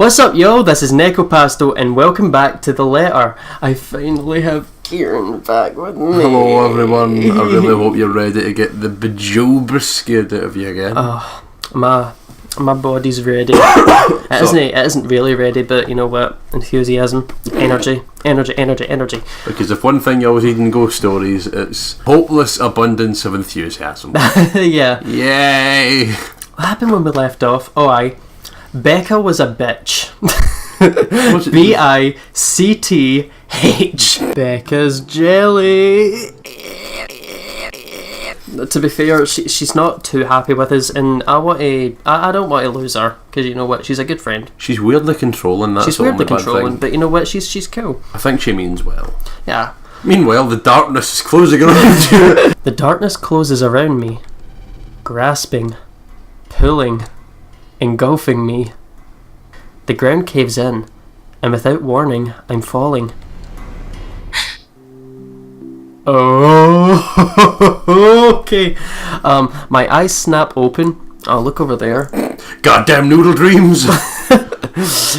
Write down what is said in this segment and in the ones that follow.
What's up, yo? This is Nekopasto, and welcome back to The Letter. I finally have Kieran back with me. Hello, everyone. I really hope you're ready to get the bejeweled scared out of you again. Oh, my body's ready. It isn't really ready, but you know what? Enthusiasm, energy. Because if one thing you always need in ghost stories, it's hopeless abundance of enthusiasm. Yeah. Yay! What happened when we left off? Oh, Becca was a bitch. B-I-C-T-H. Becca's jelly. To be fair, she's not too happy with us, and I don't want to lose her, because you know what, she's a good friend. She's weirdly controlling. That's she's weirdly controlling, but you know what, she's cool. I think she means well. Yeah. Meanwhile, the darkness is closing around you. The darkness closes around me, grasping, pulling, engulfing me. The ground caves in, and without warning, I'm falling. Oh, okay. My eyes snap open. Oh, look over there. Goddamn noodle dreams.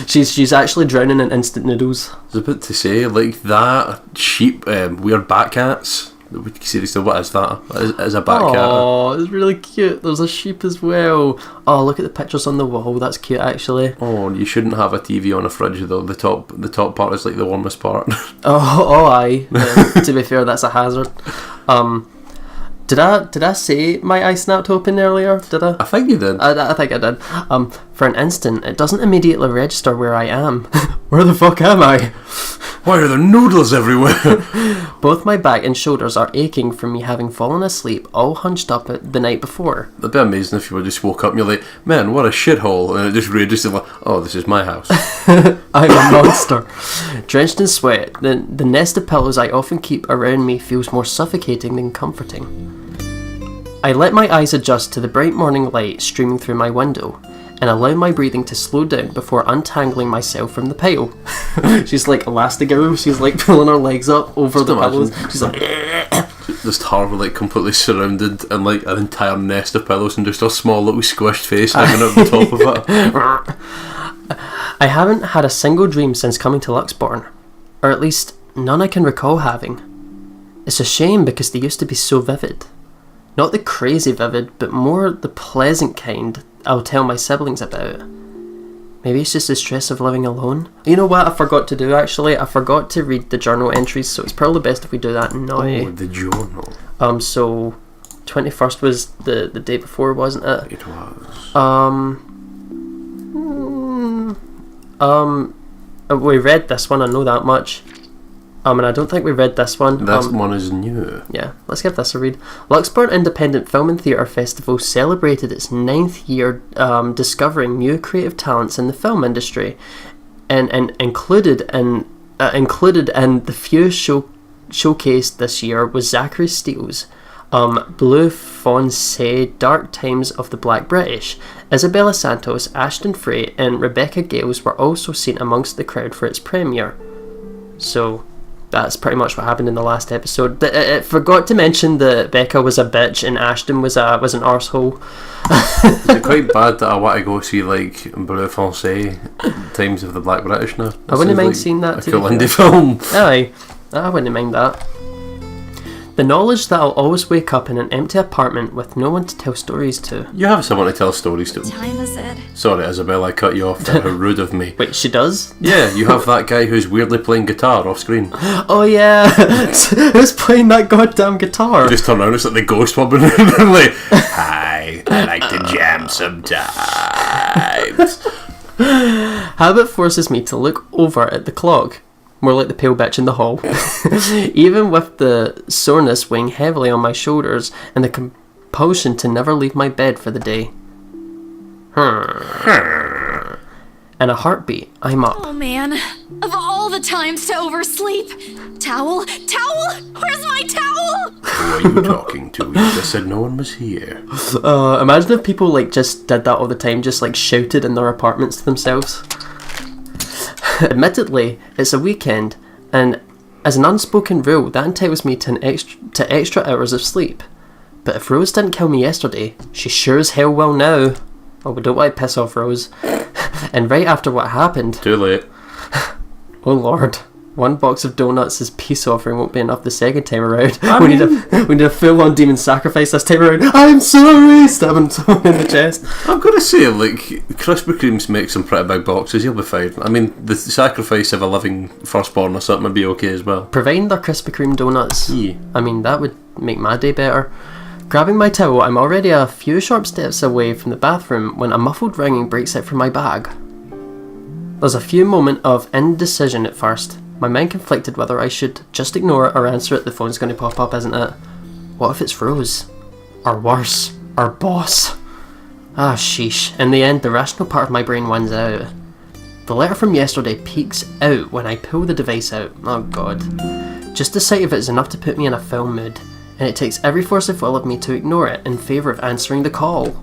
She's actually drowning in instant noodles. I was about to say, like that sheep, weird bat cats. Seriously, what is that? It is a bat cat. Oh, it's really cute. There's a sheep as well. Oh, look at the pictures on the wall. That's cute, actually. Oh, you shouldn't have a TV on a fridge though. The top part is like the warmest part. Aye. To be fair, that's a hazard. Did I say my eye snapped open earlier? Did I? I think you did. I think I did. For an instant, it doesn't immediately register where I am. Where the fuck am I? Why are there noodles everywhere? Both my back and shoulders are aching from me having fallen asleep, all hunched up the night before. It'd be amazing if you just woke up and you're like, man, what a shithole, and it just registered like, oh, this is my house. I'm a monster. Drenched in sweat, the nest of pillows I often keep around me feels more suffocating than comforting. I let my eyes adjust to the bright morning light streaming through my window, and allow my breathing to slow down before untangling myself from the pile. She's like Elastigirl, she's like pulling her legs up over the pillows. She's like... Just her like completely surrounded in like an entire nest of pillows and just a small little squished face hanging out the top of it. I haven't had a single dream since coming to Luxbourne, or at least none I can recall having. It's a shame because they used to be so vivid. Not the crazy vivid, but more the pleasant kind I'll tell my siblings about. Maybe it's just the stress of living alone. You know what I forgot to do actually? I forgot to read the journal entries, so it's probably best if we do that now. Oh, the journal. So 21st was the day before, wasn't it? It was. We read this one, I know that much. And I don't think we read this one. This one is new. Yeah, let's give this a read. Luxbourne Independent Film and Theatre Festival celebrated its 9th year discovering new creative talents in the film industry, and included in the few showcased this year was Zachary Steele's Blue Foncé, Dark Times of the Black British. Isabella Santos, Ashton Frey and Rebecca Gales were also seen amongst the crowd for its premiere. So... that's pretty much what happened in the last episode. But I forgot to mention that Becca was a bitch and Ashton was an arsehole. Is it quite bad that I want to go see like Bleu Foncé, Times of the Black British now? I wouldn't mind seeing that too. A cool indie film. Aye, I wouldn't mind that. The knowledge that I'll always wake up in an empty apartment with no one to tell stories to. You have someone to tell stories to. What time is it? Sorry, Isabella, I cut you off. How rude of me. Wait, she does? Yeah, you have that guy who's weirdly playing guitar off screen. Oh yeah, who's playing that goddamn guitar? You just turn around, it's like the ghost woman, and like, hi, I like to jam sometimes. Habit forces me to look over at the clock. More like the pale bitch in the hall. Even with the soreness weighing heavily on my shoulders and the compulsion to never leave my bed for the day. And a heartbeat, I'm up. Oh man, of all the times to oversleep. Towel? Where's my towel? Who are you talking to? You just said no one was here. Imagine if people like just did that all the time, just like shouted in their apartments to themselves. Admittedly, it's a weekend, and as an unspoken rule, that entitles me to extra hours of sleep. But if Rose didn't kill me yesterday, she sure as hell will now. Oh, we don't want to piss off Rose. And right after what happened... Too late. Oh Lord. One box of donuts as peace offering won't be enough the second time around. We need a full-on demon sacrifice this time around. I'm sorry! Stabbing someone in the chest. I'm gonna say, like, Krispy Kremes make some pretty big boxes, you'll be fine. I mean, the sacrifice of a living firstborn or something would be okay as well. Providing they're Krispy Kreme donuts. Yeah. I mean, that would make my day better. Grabbing my towel, I'm already a few short steps away from the bathroom when a muffled ringing breaks out from my bag. There's a few moments of indecision at first. My mind conflicted whether I should just ignore it or answer it. The phone's going to pop up, isn't it? What if it's Rose? Or worse, our boss? Ah, sheesh. In the end, the rational part of my brain wins out. The letter from yesterday peeks out when I pull the device out. Oh god. Just the sight of it is enough to put me in a film mood, and it takes every force of will of me to ignore it in favour of answering the call.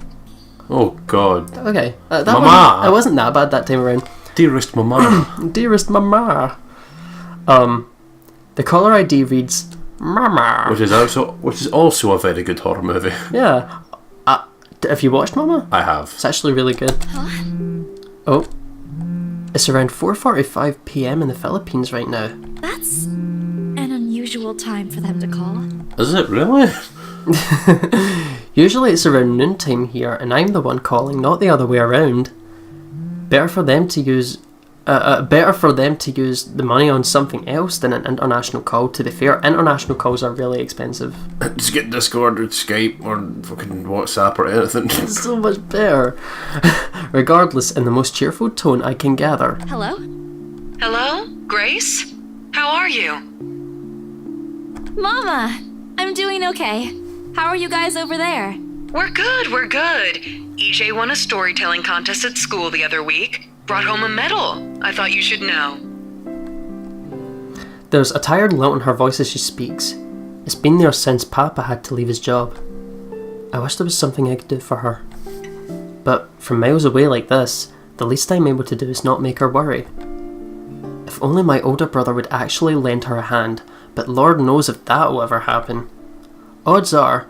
Oh god. Okay. Mama! It wasn't that bad that time around. Dearest Mama. Dearest Mama. The caller ID reads Mama. Which is also a very good horror movie. Yeah. Have you watched Mama? I have. It's actually really good. Huh? Oh. It's around 4:45 PM in the Philippines right now. That's an unusual time for them to call. Is it really? Usually it's around noontime here, and I'm the one calling, not the other way around. Better for them to use the money on something else than an international call. To be fair, international calls are really expensive. Just get Discord or Skype or fucking WhatsApp or anything. It's so much better. Regardless, in the most cheerful tone I can gather. Hello? Hello? Grace? How are you? Mama! I'm doing okay. How are you guys over there? We're good, we're good. EJ won a storytelling contest at school the other week. Brought home a medal. I thought you should know. There's a tired lilt in her voice as she speaks. It's been there since Papa had to leave his job. I wish there was something I could do for her. But from miles away like this, the least I'm able to do is not make her worry. If only my older brother would actually lend her a hand, but Lord knows if that will ever happen. Odds are,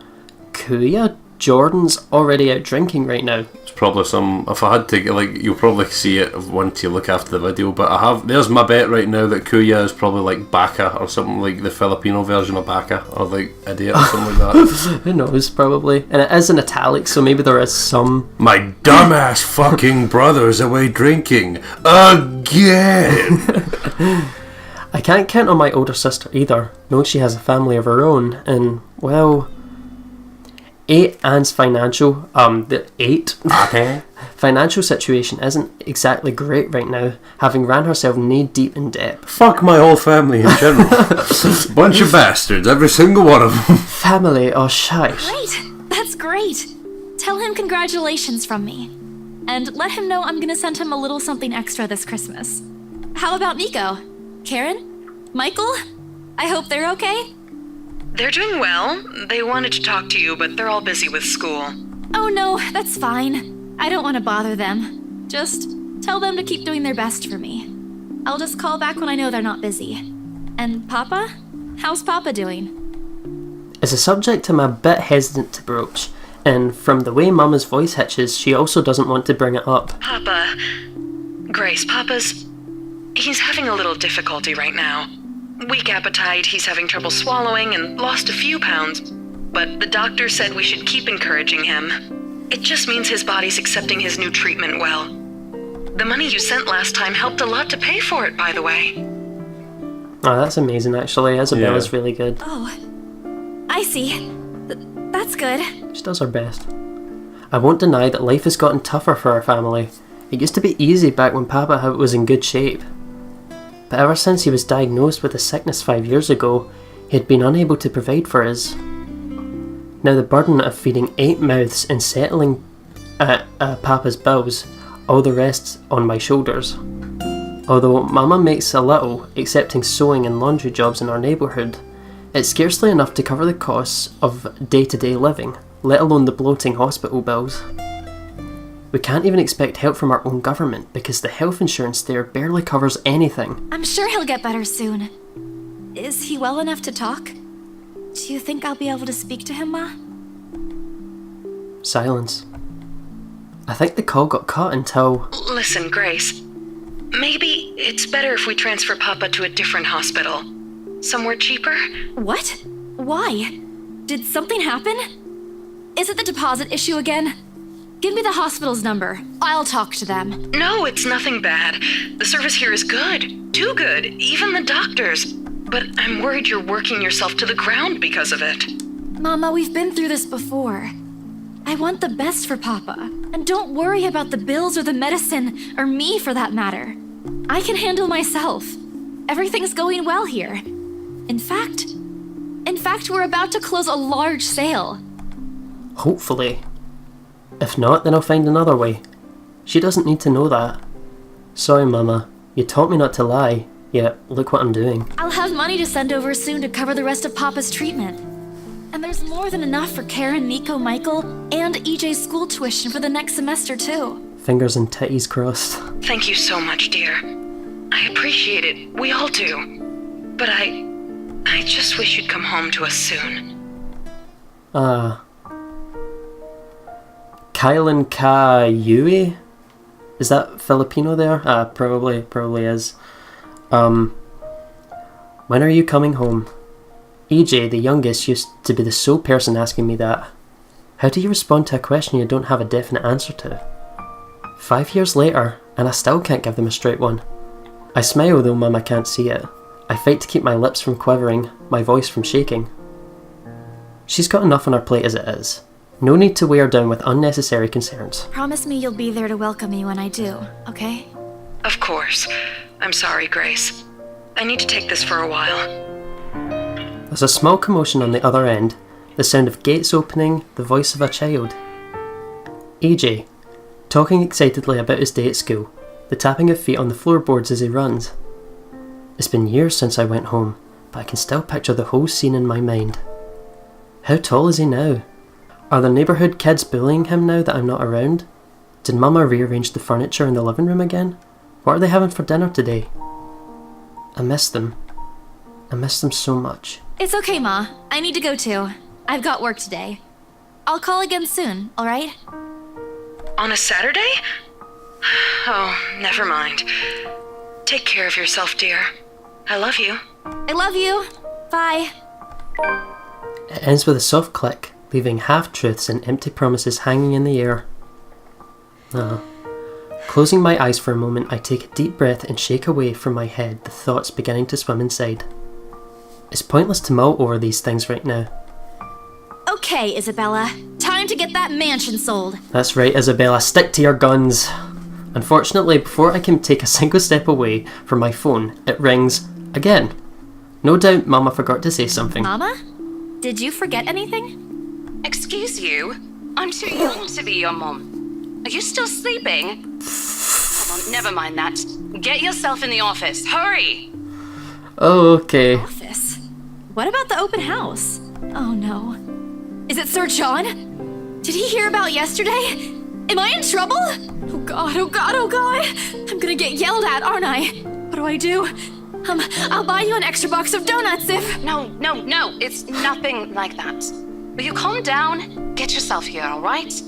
Kuya Jordan's already out drinking right now. It's probably if I had to, like, you'll probably see it once you look after the video, but there's my bet right now that Kuya is probably like Baka or something, like the Filipino version of Baka, or like Idiot or something like that. Who knows, probably. And it is in italics, so maybe there is some... My dumbass fucking brother's away drinking again. I can't count on my older sister either, knowing she has a family of her own, and, well... Anne's financial situation isn't exactly great right now, having ran herself knee deep in debt. Fuck my whole family in general. Bunch of bastards, every single one of them. Family, oh shite. Great! That's great! Tell him congratulations from me. And let him know I'm gonna send him a little something extra this Christmas. How about Nico? Karen? Michael? I hope they're okay? They're doing well. They wanted to talk to you, but they're all busy with school. Oh no, that's fine. I don't want to bother them. Just tell them to keep doing their best for me. I'll just call back when I know they're not busy. And Papa? How's Papa doing? It's a subject I'm a bit hesitant to broach, and from the way Mama's voice hitches, she also doesn't want to bring it up. Papa... Grace, he's having a little difficulty right now. Weak appetite, he's having trouble swallowing, and lost a few pounds. But the doctor said we should keep encouraging him. It just means his body's accepting his new treatment well. The money you sent last time helped a lot to pay for it, by the way. Oh, that's amazing, actually. Isabella's really good. Oh, I see. That's good. She does her best. I won't deny that life has gotten tougher for our family. It used to be easy back when Papa was in good shape. But ever since he was diagnosed with a sickness 5 years ago, he had been unable to provide for us. Now the burden of feeding 8 mouths and settling Papa's bills, all the rest's on my shoulders. Although Mama makes a little, accepting sewing and laundry jobs in our neighbourhood, it's scarcely enough to cover the costs of day-to-day living, let alone the bloating hospital bills. We can't even expect help from our own government because the health insurance there barely covers anything. I'm sure he'll get better soon. Is he well enough to talk? Do you think I'll be able to speak to him, Ma? Silence. I think the call got cut until... Listen, Grace. Maybe it's better if we transfer Papa to a different hospital. Somewhere cheaper? What? Why? Did something happen? Is it the deposit issue again? Give me the hospital's number. I'll talk to them. No, it's nothing bad. The service here is good. Too good. Even the doctors. But I'm worried you're working yourself to the ground because of it. Mama, we've been through this before. I want the best for Papa. And don't worry about the bills or the medicine, or me for that matter. I can handle myself. Everything's going well here. In fact, we're about to close a large sale. Hopefully. If not, then I'll find another way. She doesn't need to know that. Sorry, Mama. You taught me not to lie. Yet, look what I'm doing. I'll have money to send over soon to cover the rest of Papa's treatment. And there's more than enough for Karen, Nico, Michael, and EJ's school tuition for the next semester, too. Fingers and titties crossed. Thank you so much, dear. I appreciate it. We all do. But I just wish you'd come home to us soon. Kylan Ka Yui? Is that Filipino there? Probably is. When are you coming home? EJ, the youngest, used to be the sole person asking me that. How do you respond to a question you don't have a definite answer to? 5 years later, and I still can't give them a straight one. I smile though Mama can't see it. I fight to keep my lips from quivering, my voice from shaking. She's got enough on her plate as it is. No need to weigh her down with unnecessary concerns. Promise me you'll be there to welcome me when I do, okay? Of course. I'm sorry, Grace. I need to take this for a while. There's a small commotion on the other end, the sound of gates opening, the voice of a child. AJ, talking excitedly about his day at school, the tapping of feet on the floorboards as he runs. It's been years since I went home, but I can still picture the whole scene in my mind. How tall is he now? Are the neighbourhood kids bullying him now that I'm not around? Did Mama rearrange the furniture in the living room again? What are they having for dinner today? I miss them. I miss them so much. It's okay, Ma. I need to go too. I've got work today. I'll call again soon, alright? On a Saturday? Oh, never mind. Take care of yourself, dear. I love you. I love you. Bye. It ends with a soft click, leaving half-truths and empty promises hanging in the air. Closing my eyes for a moment, I take a deep breath and shake away from my head the thoughts beginning to swim inside. It's pointless to mull over these things right now. Okay, Isabella. Time to get that mansion sold. That's right, Isabella, stick to your guns. Unfortunately, before I can take a single step away from my phone, it rings again. No doubt Mama forgot to say something. Mama? Did you forget anything? Excuse you? I'm too young to be your mom. Are you still sleeping? Come on, never mind that. Get yourself in the office. Hurry! Okay. Office? What about the open house? Oh no. Is it Sir John? Did he hear about yesterday? Am I in trouble? Oh god, oh god, oh god! I'm gonna get yelled at, aren't I? What do I do? I'll buy you an extra box of donuts if... No, it's nothing like that. Will you calm down? Get yourself here, alright?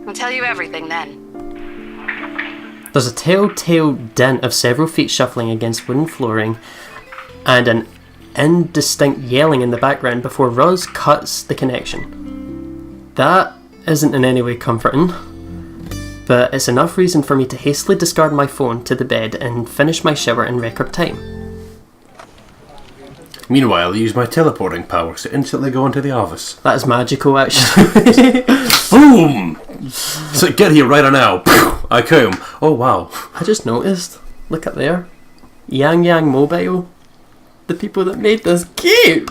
I'll tell you everything then. There's a telltale dint of several feet shuffling against wooden flooring and an indistinct yelling in the background before Roz cuts the connection. That isn't in any way comforting, but it's enough reason for me to hastily discard my phone to the bed and finish my shower in record time. Meanwhile, I use my teleporting powers to instantly go into the office. That is magical, actually. Boom! So get here right now. I come. Oh wow. I just noticed. Look up there. Yang Mobile. The people that made this game.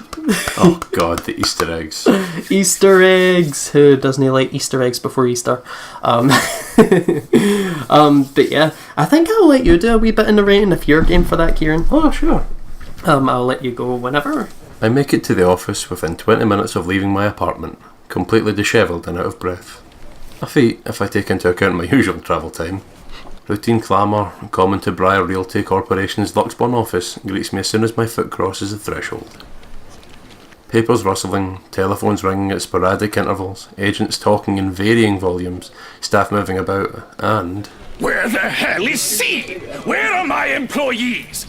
Oh god, the Easter eggs. Easter eggs. Who doesn't like Easter eggs before Easter? But yeah, I think I'll let you do a wee bit in the rating if you're game for that, Kieran. Oh sure. I'll let you go whenever. I make it to the office within 20 minutes of leaving my apartment, completely dishevelled and out of breath. A feat if I take into account my usual travel time. Routine clamour, common to Briar Realty Corporation's Luxbourne office, greets me as soon as my foot crosses the threshold. Papers rustling, telephones ringing at sporadic intervals, agents talking in varying volumes, staff moving about, and... Where the hell is C? Where are my employees?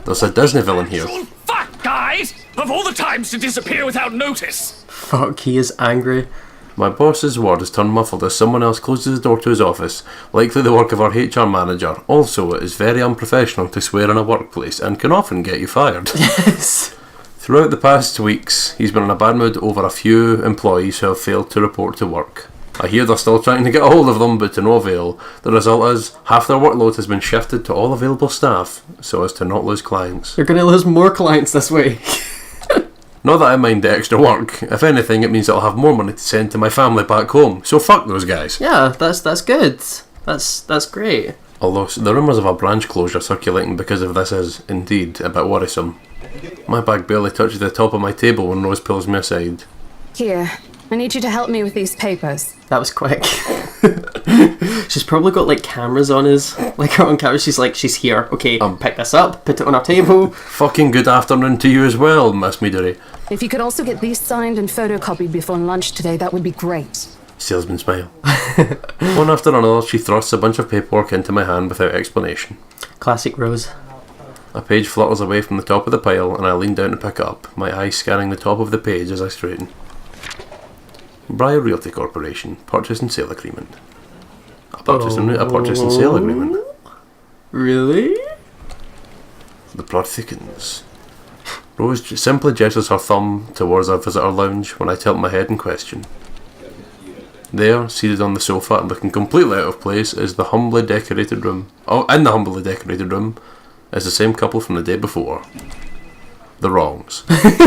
There's a Disney villain here. Fuck, guys! Of all the times to disappear without notice! Fuck, he is angry. My boss's word is turned muffled as someone else closes the door to his office, likely the work of our HR manager. Also, it is very unprofessional to swear in a workplace and can often get you fired. Yes. Throughout the past weeks, he's been in a bad mood over a few employees who have failed to report to work. I hear they're still trying to get a hold of them, but to no avail. The result is, half their workload has been shifted to all available staff, so as to not lose clients. You're going to lose more clients this way. Not that I mind the extra work. If anything, it means I'll have more money to send to my family back home, so fuck those guys. Yeah, that's good. That's great. Although the rumours of a branch closure circulating because of this is, indeed, a bit worrisome. My bag barely touches the top of my table when Rose pulls me aside. Here, I need you to help me with these papers. That was quick. She's probably got like cameras on her on camera. She's here. Okay, pick this up, put it on our table. Fucking good afternoon to you as well, Miss Midori. If you could also get these signed and photocopied before lunch today, that would be great. Salesman smile. One after another, she thrusts a bunch of paperwork into my hand without explanation. Classic Rose. A page flutters away from the top of the pile, and I lean down to pick it up, my eyes scanning the top of the page as I straighten. Briar Realty Corporation, purchase and sale agreement. A purchase and sale agreement. Really? The plot thickens. Rose simply gestures her thumb towards our visitor lounge when I tilt my head in question. There, seated on the sofa and looking completely out of place, is the humbly decorated room. Oh, in the humbly decorated room is the same couple from the day before. The Wrongs. That's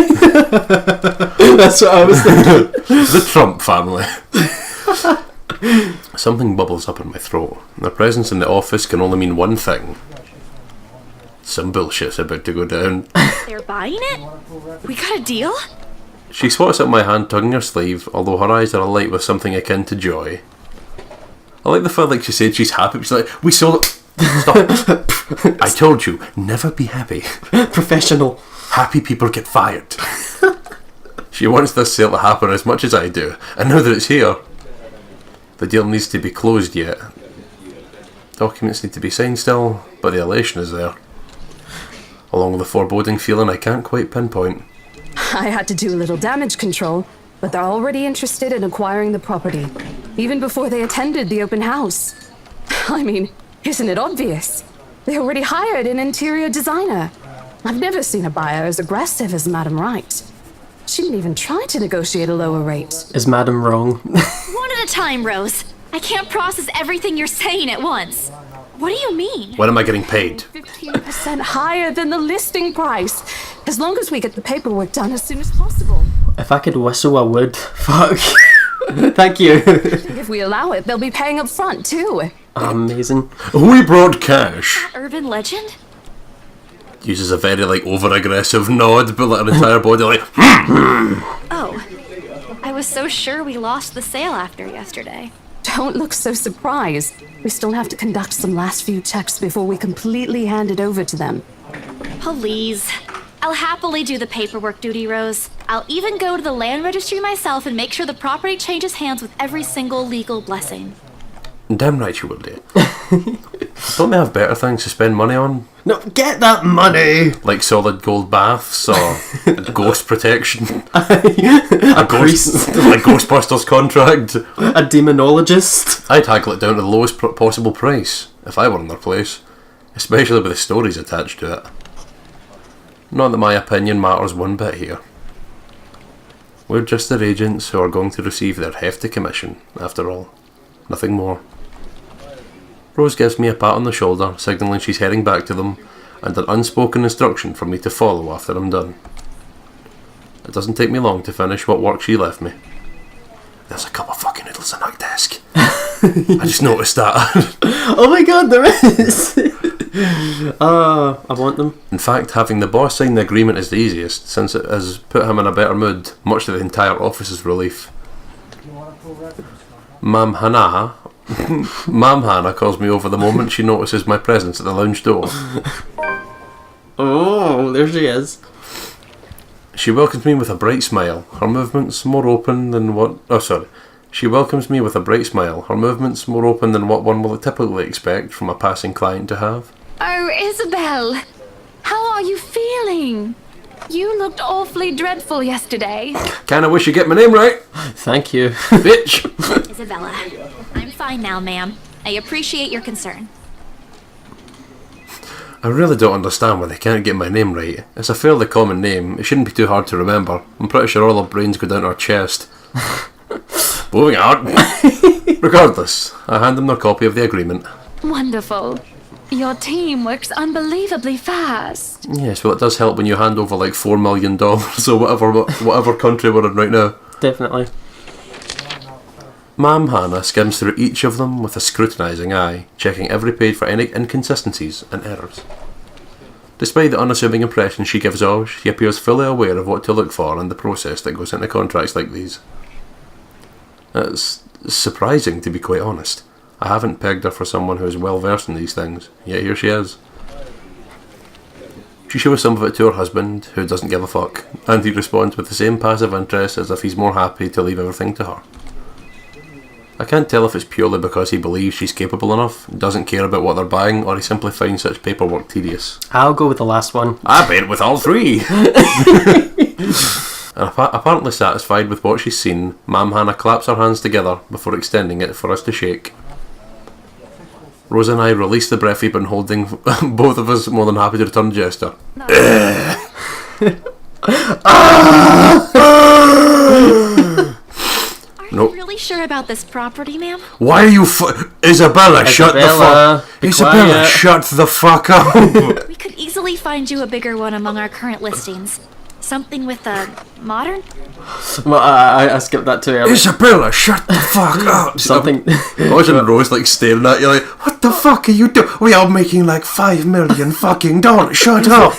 what I was thinking. The Trump family. Something bubbles up in my throat. Their presence in the office can only mean one thing. Some bullshit's about to go down. They're buying it? We got a deal? She swats at my hand, tugging her sleeve, although her eyes are alight with something akin to joy. I like the fact like she said she's happy. She's like, we sold it. Stop. I told you, never be happy. Professional. Happy people get fired. She wants this sale to happen as much as I do, and now that it's here, the deal needs to be closed yet. Documents need to be signed still, but the elation is there. Along with a foreboding feeling I can't quite pinpoint. I had to do a little damage control, but they're already interested in acquiring the property, even before they attended the open house. I mean, isn't it obvious? They already hired an interior designer. I've never seen a buyer as aggressive as Madam Wright. She didn't even try to negotiate a lower rate. Is Madam wrong? One at a time, Rose. I can't process everything you're saying at once. What do you mean? When am I getting paid? 15% higher than the listing price, as long as we get the paperwork done as soon as possible. If I could whistle, I would. Fuck. Thank you. If we allow it, they'll be paying up front, too. Amazing. We brought cash. Urban legend? Uses a very over-aggressive nod, but her entire body Oh. I was so sure we lost the sale after yesterday. Don't look so surprised. We still have to conduct some last few checks before we completely hand it over to them. Please. I'll happily do the paperwork duty, Rose. I'll even go to the land registry myself and make sure the property changes hands with every single legal blessing. Damn right you will do. Don't they have better things to spend money on? No, get that money! Like solid gold baths or ghost protection? A priest. Like Ghostbusters contract? A demonologist. I'd haggle it down to the lowest possible price if I were in their place, especially with the stories attached to it. Not that my opinion matters one bit here. We're just their agents who are going to receive their hefty commission, after all. Nothing more. Rose gives me a pat on the shoulder, signalling she's heading back to them, and an unspoken instruction for me to follow after I'm done. It doesn't take me long to finish what work she left me. There's a cup of fucking noodles on her desk. I just noticed that. Oh my god, there is! I want them. In fact, having the boss sign the agreement is the easiest, since it has put him in a better mood, much to the entire office's relief. Ma'am Hannah calls me over the moment she notices my presence at the lounge door. Oh, there she is. She welcomes me with a bright smile, her movements more open than what... Oh, sorry. She welcomes me with a bright smile, her movements more open than what one will typically expect from a passing client to have. Oh, Isabel! How are you feeling? You looked awfully dreadful yesterday. Kinda wish you get my name right. Thank you. Bitch! Isabella, I'm fine now, ma'am. I appreciate your concern. I really don't understand why they can't get my name right. It's a fairly common name. It shouldn't be too hard to remember. I'm pretty sure all our brains go down our chest. Moving on. Regardless, I hand them their copy of the agreement. Wonderful. Your team works unbelievably fast. Yes, well, it does help when you hand over like $4 million or whatever country we're in right now. Definitely. Ma'am Hannah skims through each of them with a scrutinising eye, checking every page for any inconsistencies and errors. Despite the unassuming impression she gives off, she appears fully aware of what to look for in the process that goes into contracts like these. It's surprising, to be quite honest. I haven't pegged her for someone who is well versed in these things, yet here she is. She shows some of it to her husband, who doesn't give a fuck, and he responds with the same passive interest as if he's more happy to leave everything to her. I can't tell if it's purely because he believes she's capable enough, doesn't care about what they're buying, or he simply finds such paperwork tedious. I'll go with the last one. I bet with all three! And apparently satisfied with what she's seen, Ma'am Hannah claps her hands together before extending it for us to shake. Rosa and I release the breath we've been holding, both of us more than happy to return the gesture. Are you really sure about this property, ma'am? Why are you Isabella, shut the fuck... Isabella, quiet. shut the fuck up! We could easily find you a bigger one among our current listings. Something with a modern? Well, I skipped that too early. Isabella, shut the fuck up! Something. Imagine Rose like staring at you like, what the fuck are you doing? We are making like 5 million fucking dollars, shut up!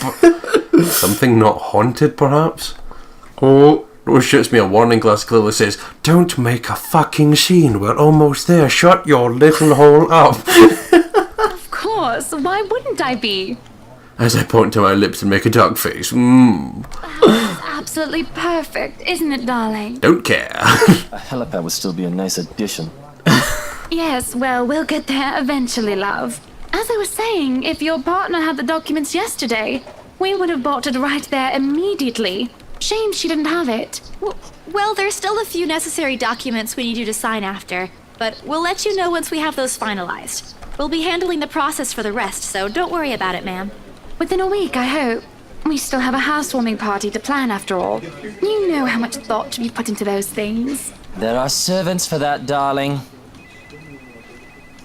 Something not haunted, perhaps? Oh. Rose shoots me a warning glass, clearly says, don't make a fucking scene, we're almost there, shut your little hole up. Of course, why wouldn't I be? As I point to my lips and make a duck face, The house is absolutely perfect, isn't it, darling? don't care. A helipad would still be a nice addition. Yes, well, we'll get there eventually, love. As I was saying, if your partner had the documents yesterday, we would have bought it right there immediately. Shame she didn't have it. Well, there's still a few necessary documents we need you to sign after, but we'll let you know once we have those finalized. We'll be handling the process for the rest, so don't worry about it, ma'am. Within a week, I hope. We still have a housewarming party to plan after all. You know how much thought should be put into those things. There are servants for that, darling.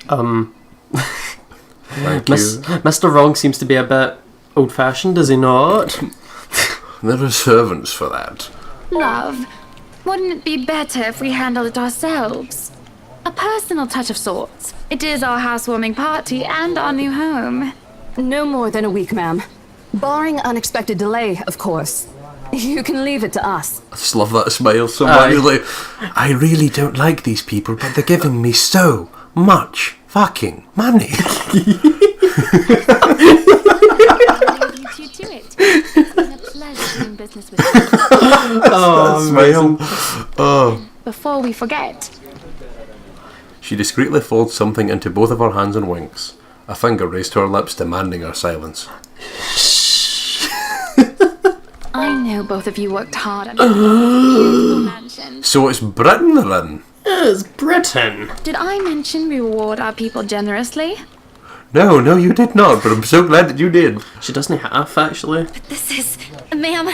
Thank you. Mr. Wrong seems to be a bit old-fashioned, does he not? There are servants for that. Love, wouldn't it be better if we handled it ourselves? A personal touch of sorts. It is our housewarming party and our new home. No more than a week, ma'am. Barring unexpected delay, of course. You can leave it to us. I just love that smile so much. He's like, I really don't like these people, but they're giving me so much fucking money. You to it. It's been a pleasure doing business with you. Oh, Smile. Oh. Before we forget, She discreetly folds something into both of her hands and winks. A finger raised to her lips, demanding our silence. I know both of you worked hard on your beautiful mansion. So it's Britain they're in? It's Britain. Did I mention we reward our people generously? No, you did not, but I'm so glad that you did. She doesn't half, actually. This is... Ma'am,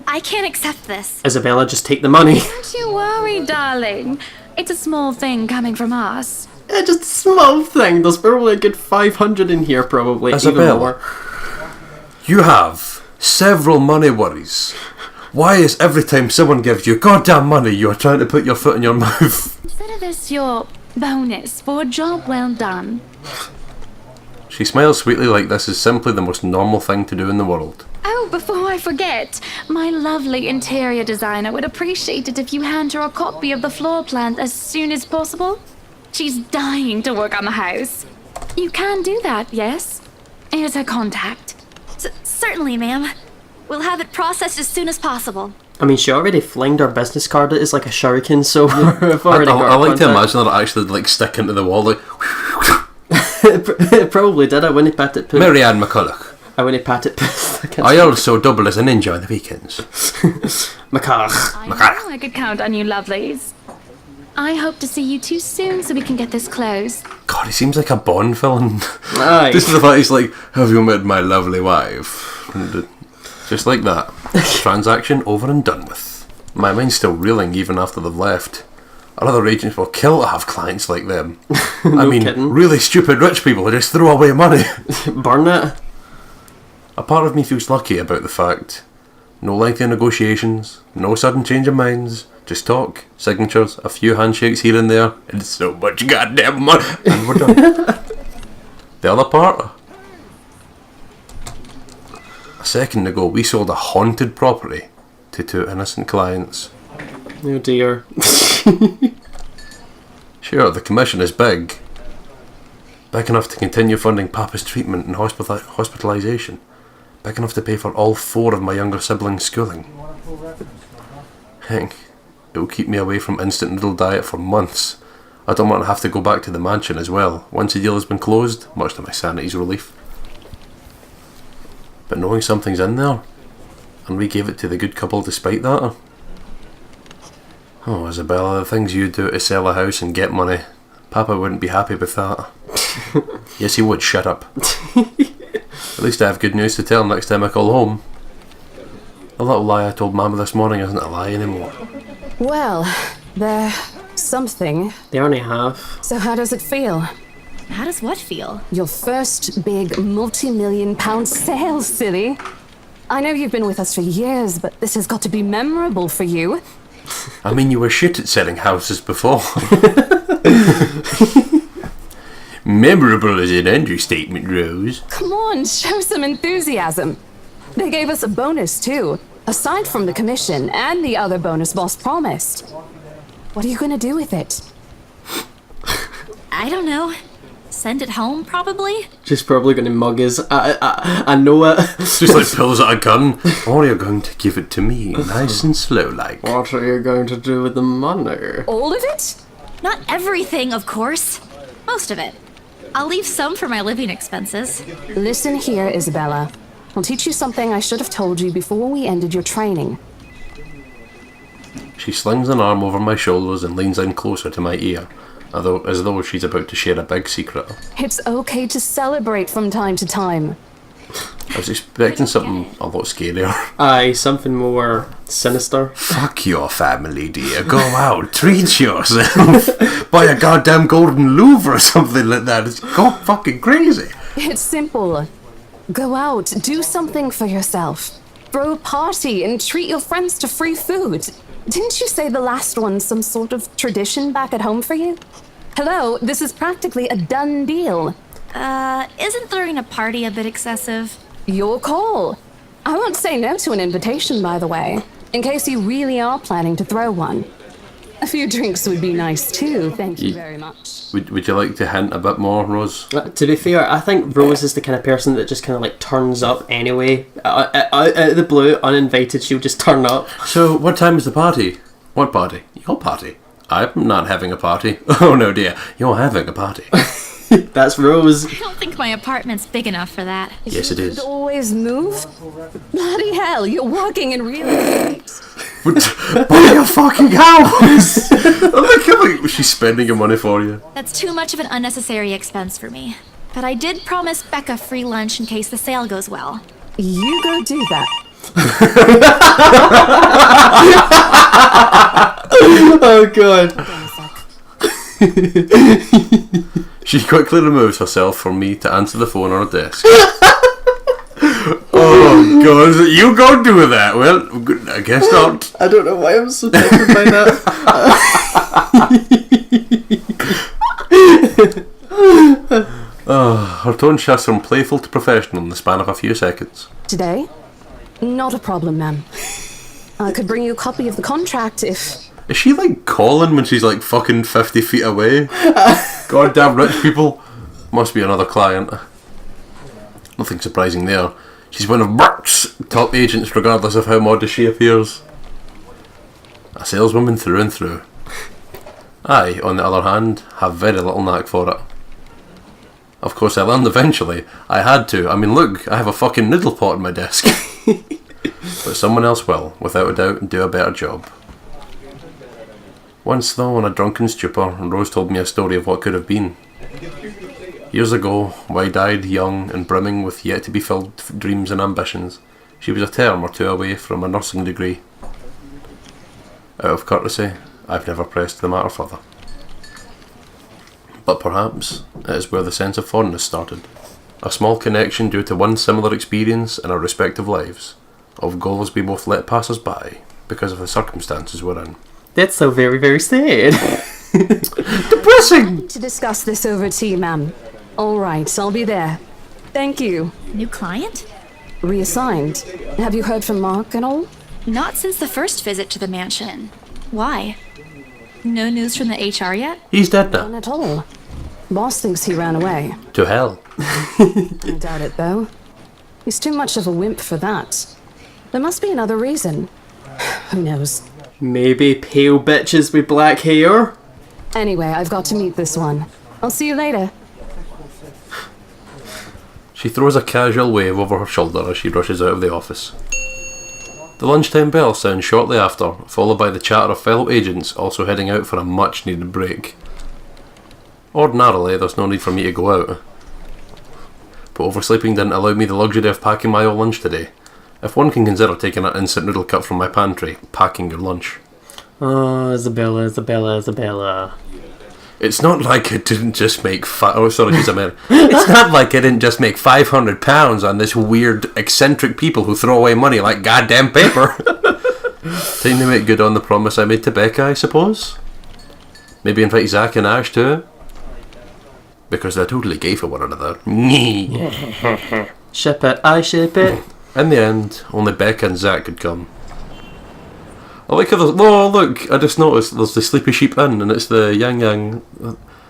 I can't accept this. Isabella, just take the money. Don't you worry, darling. It's a small thing coming from us. Just a small thing. There's probably a good 500 in here, probably. Even Isabella, more. you have several money worries. Why is every time someone gives you goddamn money, you're trying to put your foot in your mouth? Consider this your bonus for a job well done. She smiles sweetly like this is simply the most normal thing to do in the world. Oh, before I forget, my lovely interior designer would appreciate it if you hand her a copy of the floor plan as soon as possible. She's dying to work on the house. You can do that, yes? Here's her contact. Certainly, ma'am. We'll have it processed as soon as possible. I mean, she already flinged her business card at us like a shuriken, so we've already got I like to contact. imagine her actually like stick into the wall like It probably did. I wouldn't pat it. Marianne McCulloch. I wouldn't pat it. I also double as a ninja on the weekends. Macabre. I know I could count on you lovelies. I hope to see you too soon so we can get this closed. God, he seems like a Bond villain. Aye. This is the fact he's like, have you met my lovely wife? And just like that. Transaction over and done with. My mind's still reeling even after they've left. Other agents will kill to have clients like them. I mean, kidding. really stupid rich people who just throw away money. Burn it. A part of me feels lucky about the fact. No lengthy negotiations, no sudden change of minds, just talk, signatures, a few handshakes here and there, and so much goddamn money, and we're done. The other part? A second ago, we sold a haunted property to 2 innocent clients. Oh dear. Sure, the commission is big. Big enough to continue funding Papa's treatment and hospitalisation. Big enough to pay for all 4 of my younger siblings' schooling. Heck, it will keep me away from instant noodle diet for months. I don't want to have to go back to the mansion as well, once the deal has been closed, much to my sanity's relief. But knowing something's in there, and we gave it to the good couple despite that. Oh, Isabella, the things you do to sell a house and get money, Papa wouldn't be happy with that. Yes, he would, shut up. At least I have good news to tell next time I call home. The little lie I told Mama this morning isn't a lie anymore. Well, there's something. They only have. So how does it feel? How does what feel? Your first big multi-million-pound sale, silly. I know you've been with us for years, but this has got to be memorable for you. I mean, you were shit at selling houses before. Memorable is an understatement, Rose. Come on, show some enthusiasm. They gave us a bonus, too, aside from the commission and the other bonus boss promised. What are you going to do with it? I don't know. Send it home, probably? She's probably going to mug us. I know it. Just like pulls out a gun. Or you're going to give it to me, nice and slow like. What are you going to do with the money? All of it? Not everything, of course. Most of it. I'll leave some for my living expenses. Listen here, Isabella. I'll teach you something I should have told you before we ended your training. She slings an arm over my shoulders and leans in closer to my ear, as though she's about to share a big secret. It's okay to celebrate from time to time. I was expecting something a lot scarier. Aye, something more sinister. Fuck your family, dear. Go out, treat yourself. Buy a goddamn golden Louvre or something like that. It's go fucking crazy. It's simple. Go out, do something for yourself. Throw a party and treat your friends to free food. Didn't you say the last one's some sort of tradition back at home for you? Hello, this is practically a done deal. Isn't throwing a party a bit excessive? Your call. I won't say no to an invitation, by the way, in case you really are planning to throw one. A few drinks would be nice too, thank you very much. Would you like to hint a bit more, Rose? To be fair, I think Rose is the kind of person that just kind of like turns up anyway. Out of the blue, uninvited, she'll just turn up. So, what time is the party? What party? Your party. I'm not having a party. Oh no, dear. You're having a party. That's Rose. I don't think my apartment's big enough for that. Yes, it is. You could always move? Bloody hell, you're working in real estate. Buy a fucking house! Look how like, she's spending your money for you. That's too much of an unnecessary expense for me. But I did promise Becca free lunch in case the sale goes well. You go do that. Oh god. She quickly removes herself from me to answer the phone on her desk. Oh god, you go do that? Well, I guess not. I don't know why I'm so taken by that. Her tone shifts from playful to professional in the span of a few seconds. Today? Not a problem, ma'am. I could bring you a copy of the contract if... Is she like calling when she's like fucking 50 feet away? Goddamn rich people. Must be another client. Nothing surprising there. She's one of Burke's top agents, regardless of how modest she appears. A saleswoman through and through. I, on the other hand, have very little knack for it. Of course, I learned eventually. I had to. I mean, look, I have a fucking noodle pot on my desk. But someone else will, without a doubt, do a better job. Once, though, in a drunken stupor, Rose told me a story of what could have been. Years ago, wide-eyed, young, and brimming with yet-to-be-filled dreams and ambitions, she was a term or two away from a nursing degree. Out of courtesy, I've never pressed the matter further. But perhaps it is where the sense of fondness started. A small connection due to one similar experience in our respective lives, of goals we both let pass us by because of the circumstances we're in. That's so very, very sad. I Depressing! need to discuss this over tea, ma'am. All right, I'll be there. Thank you. New client? Reassigned. Have you heard from Mark at all? Not since the first visit to the mansion. Why? No news from the HR yet? He's dead now. None at all. Boss thinks he ran away. To hell. I doubt it, though. He's too much of a wimp for that. There must be another reason. Who knows? Maybe pale bitches with black hair? Anyway, I've got to meet this one. I'll see you later. She throws a casual wave over her shoulder as she rushes out of the office. The lunchtime bell sounds shortly after, followed by the chatter of fellow agents also heading out for a much-needed break. Ordinarily, there's no need for me to go out. But oversleeping didn't allow me the luxury of packing my own lunch today. If one can consider taking an instant noodle cup from my pantry, packing your lunch. Oh, Isabella, Isabella, Isabella. It's not like it didn't just make It's not like I didn't just make £500 on this weird, eccentric people who throw away money like goddamn paper. Time to make good on the promise I made to Becca, I suppose. Maybe invite Zach and Ash too. Because they're totally gay for one another. Ship it, I ship it. In the end, only Becca and Zach could come. I like how there's... Oh, look, I just noticed there's the Sleepy Sheep Inn, and it's the Yang Yang...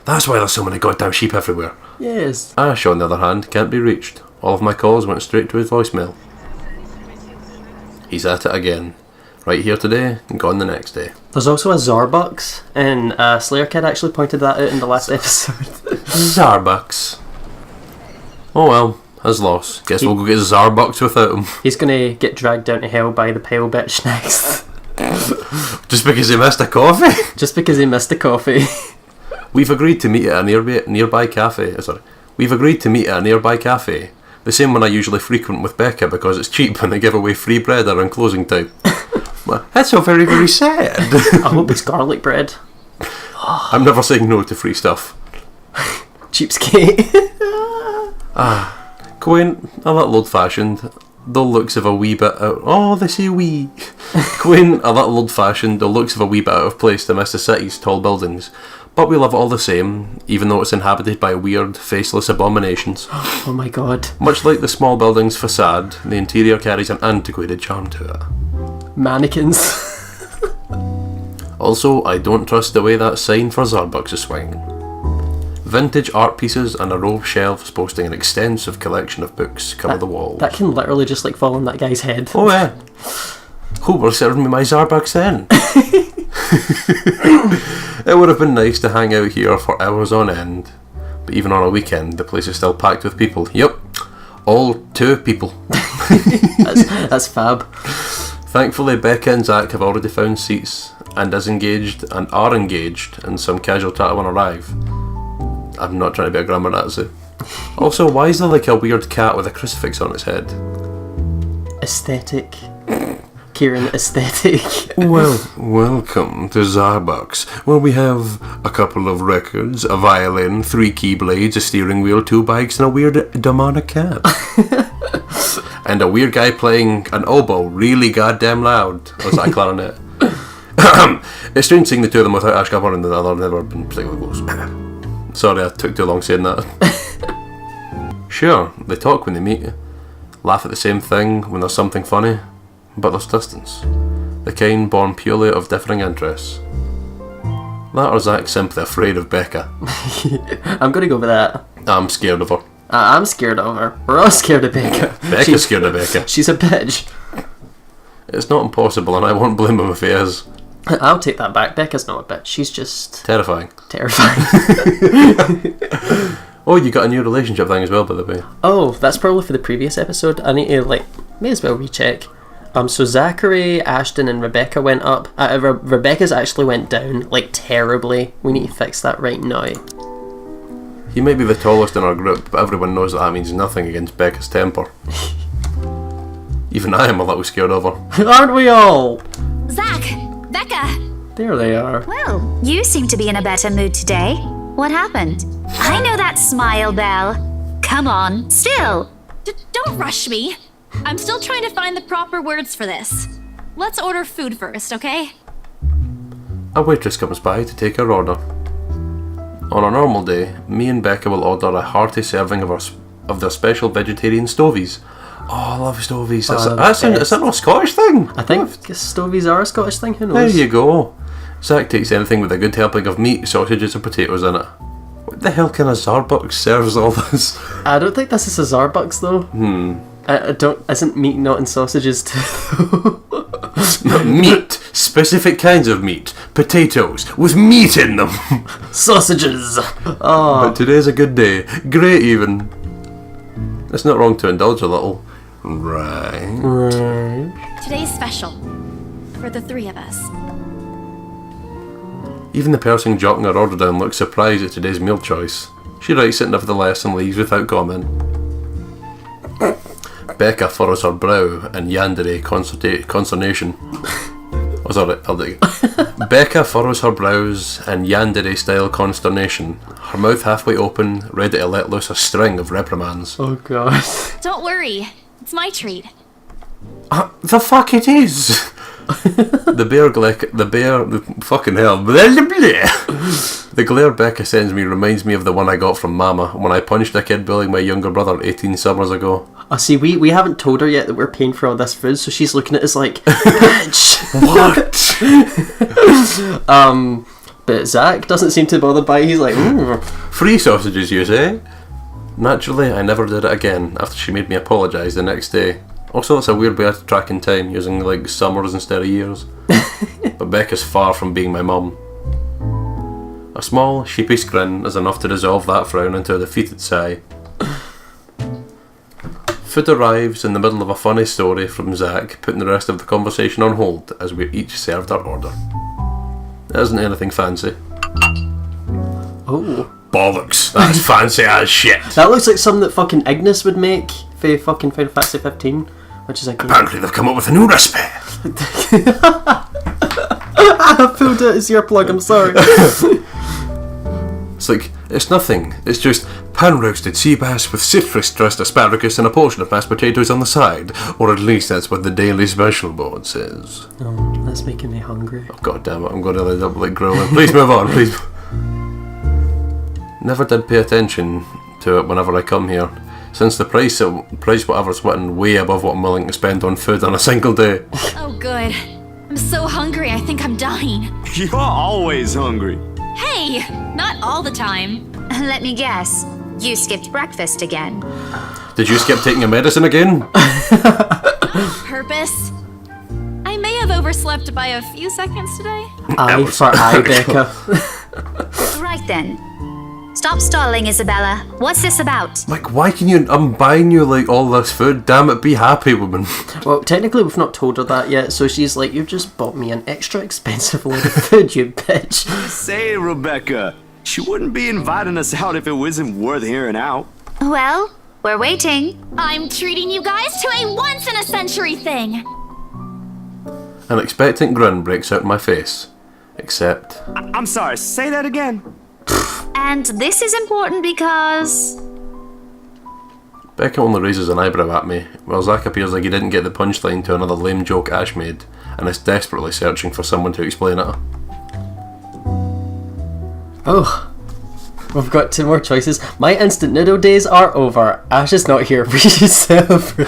That's why there's so many goddamn sheep everywhere. Yes. Ash, on the other hand, can't be reached. All of my calls went straight to his voicemail. He's at it again. Right here today, and gone the next day. There's also a Zarbucks, and Slayer Kid actually pointed that out in the last episode. Zarbucks. Oh well, his loss. Guess we'll go get Zarbucks without him. He's gonna get dragged down to hell by the pale bitch next. Just because he missed a coffee? Just because he missed a coffee. We've agreed to meet at a nearby cafe. We've agreed to meet at a nearby cafe. The same one I usually frequent with Becca because it's cheap and they give away free bread around closing time. That's so very, very sad. I hope it's garlic bread. I'm never saying no to free stuff. Cheapskate. Quaint, a little old-fashioned, though looks of a wee bit out... Oh, they say wee. Quaint, a little old-fashioned, though looks of a wee bit out of place to miss the city's tall buildings. But we love it all the same, even though it's inhabited by weird, faceless abominations. Oh my god. Much like the small building's facade, the interior carries an antiquated charm to it. Mannequins. Also, I don't trust the way that sign for Zarbucks is swinging. Vintage art pieces and a row of shelves boasting an extensive collection of books cover the walls. That can literally just like fall on that guy's head. Oh yeah. Who were serving me my Zarbucks then? It would have been nice to hang out here for hours on end, but even on a weekend the place is still packed with people. Yep, all 2 people. That's fab. Thankfully Becca and Zach have already found seats and are engaged in some casual chat when I arrive. I'm not trying to be a grammar Nazi. Also, why is there like a weird cat with a crucifix on its head? Aesthetic. Kieran, aesthetic. Well, welcome to Zarbucks, where we have a couple of records, a violin, 3 keyblades, a steering wheel, 2 bikes, and a weird demonic cat. And a weird guy playing an oboe really goddamn loud. Or is that a clarinet? It's strange seeing the 2 of them without Ash Gabber and the other never been particularly close. Sorry, I took too long saying that. Sure, they talk when they meet, laugh at the same thing when there's something funny, but there's distance. The kind born purely of differing interests. That or Zach simply afraid of Becca. I'm gonna go with that. I'm scared of her. I'm scared of her. We're all scared of Becca. Becca's scared of Becca. She's a bitch. It's not impossible, and I won't blame him if he is. I'll take that back. Becca's not a bitch. She's just Terrifying. Oh, you got a new relationship thing as well, by the way. Oh, that's probably for the previous episode. I need to, may as well recheck. So Zachary, Ashton, and Rebecca went up. Rebecca's actually went down, terribly. We need to fix that right now. He may be the tallest in our group, but everyone knows that means nothing against Becca's temper. Even I am a little scared of her. Aren't we all? Zach! Becca! There they are. Well, you seem to be in a better mood today. What happened? I know that smile, Belle. Come on, still. Don't rush me. I'm still trying to find the proper words for this. Let's order food first, okay? A waitress comes by to take her order. On a normal day, me and Becca will order a hearty serving of their special vegetarian stovies. Oh, I love stovies. Is that not a Scottish thing? I think stovies are a Scottish thing. Who knows? There you go. Zach takes anything with a good helping of meat, sausages, and potatoes in it. What the hell kind of Zarbucks serves all this? I don't think this is a Zarbucks though. Isn't meat not in sausages too? Meat. Specific kinds of meat. Potatoes with meat in them. Sausages. Oh. But today's a good day. Great even. It's not wrong to indulge a little. Right. Today's special. For the three of us. Even the person jotting her order down looks surprised at today's meal choice. She writes it nevertheless and leaves without comment. Becca furrows her brow in yandere consternation. Oh, sorry, I'll do it. Becca furrows her brows in yandere-style consternation, her mouth halfway open, ready to let loose a string of reprimands. Oh god. Don't worry. It's my treat. The fuck it is! fucking hell. The glare Becca sends me reminds me of the one I got from Mama when I punched a kid bullying my younger brother 18 summers ago. Oh, see, we haven't told her yet that we're paying for all this food, so she's looking at us like, bitch! What? But Zach doesn't seem to bother by it. He's like, Free sausages, you say? Naturally, I never did it again after she made me apologise the next day. Also, it's a weird way of tracking time, using summers instead of years. But Becca's far from being my mum. A small, sheepish grin is enough to dissolve that frown into a defeated sigh. Food arrives in the middle of a funny story from Zach, putting the rest of the conversation on hold as we're each served our order. It isn't anything fancy. oh. Bollocks, that's fancy as shit. That looks like something that fucking Ignis would make for fucking Final Fantasy 15, which is a game. Apparently they've come up with a new recipe. I pulled it as your plug, I'm sorry. It's nothing. It's just pan-roasted sea bass with citrus-dressed asparagus and a portion of mashed potatoes on the side. Or at least that's what the daily special board says. Oh, that's making me hungry. Oh, God damn it, I'm going to end up grilling. Please move on, please. Never did pay attention to it whenever I come here, since the price whatever's written way above what I'm willing to spend on food on a single day. Oh, good. I'm so hungry, I think I'm dying. You're always hungry. Hey! Not all the time. Let me guess. You skipped breakfast again. Did you skip taking your medicine again? Purpose? I may have overslept by a few seconds today. Eye for eye, Becca. Right then. Stop stalling, Isabella. What's this about? Why can you... I'm buying you, all this food. Damn it, be happy, woman. Well, technically we've not told her that yet, so she's like, you've just bought me an extra expensive load of food, you bitch. Say, Rebecca, she wouldn't be inviting us out if it wasn't worth hearing out. Well, we're waiting. I'm treating you guys to a once-in-a-century thing. An expectant grin breaks out my face. Except... I'm sorry, say that again. And this is important because... Becca only raises an eyebrow at me, while Zach appears like he didn't get the punchline to another lame joke Ash made, and is desperately searching for someone to explain it. Oh. We've got 2 more choices. My instant noodle days are over. Ash is not here. We should celebrate.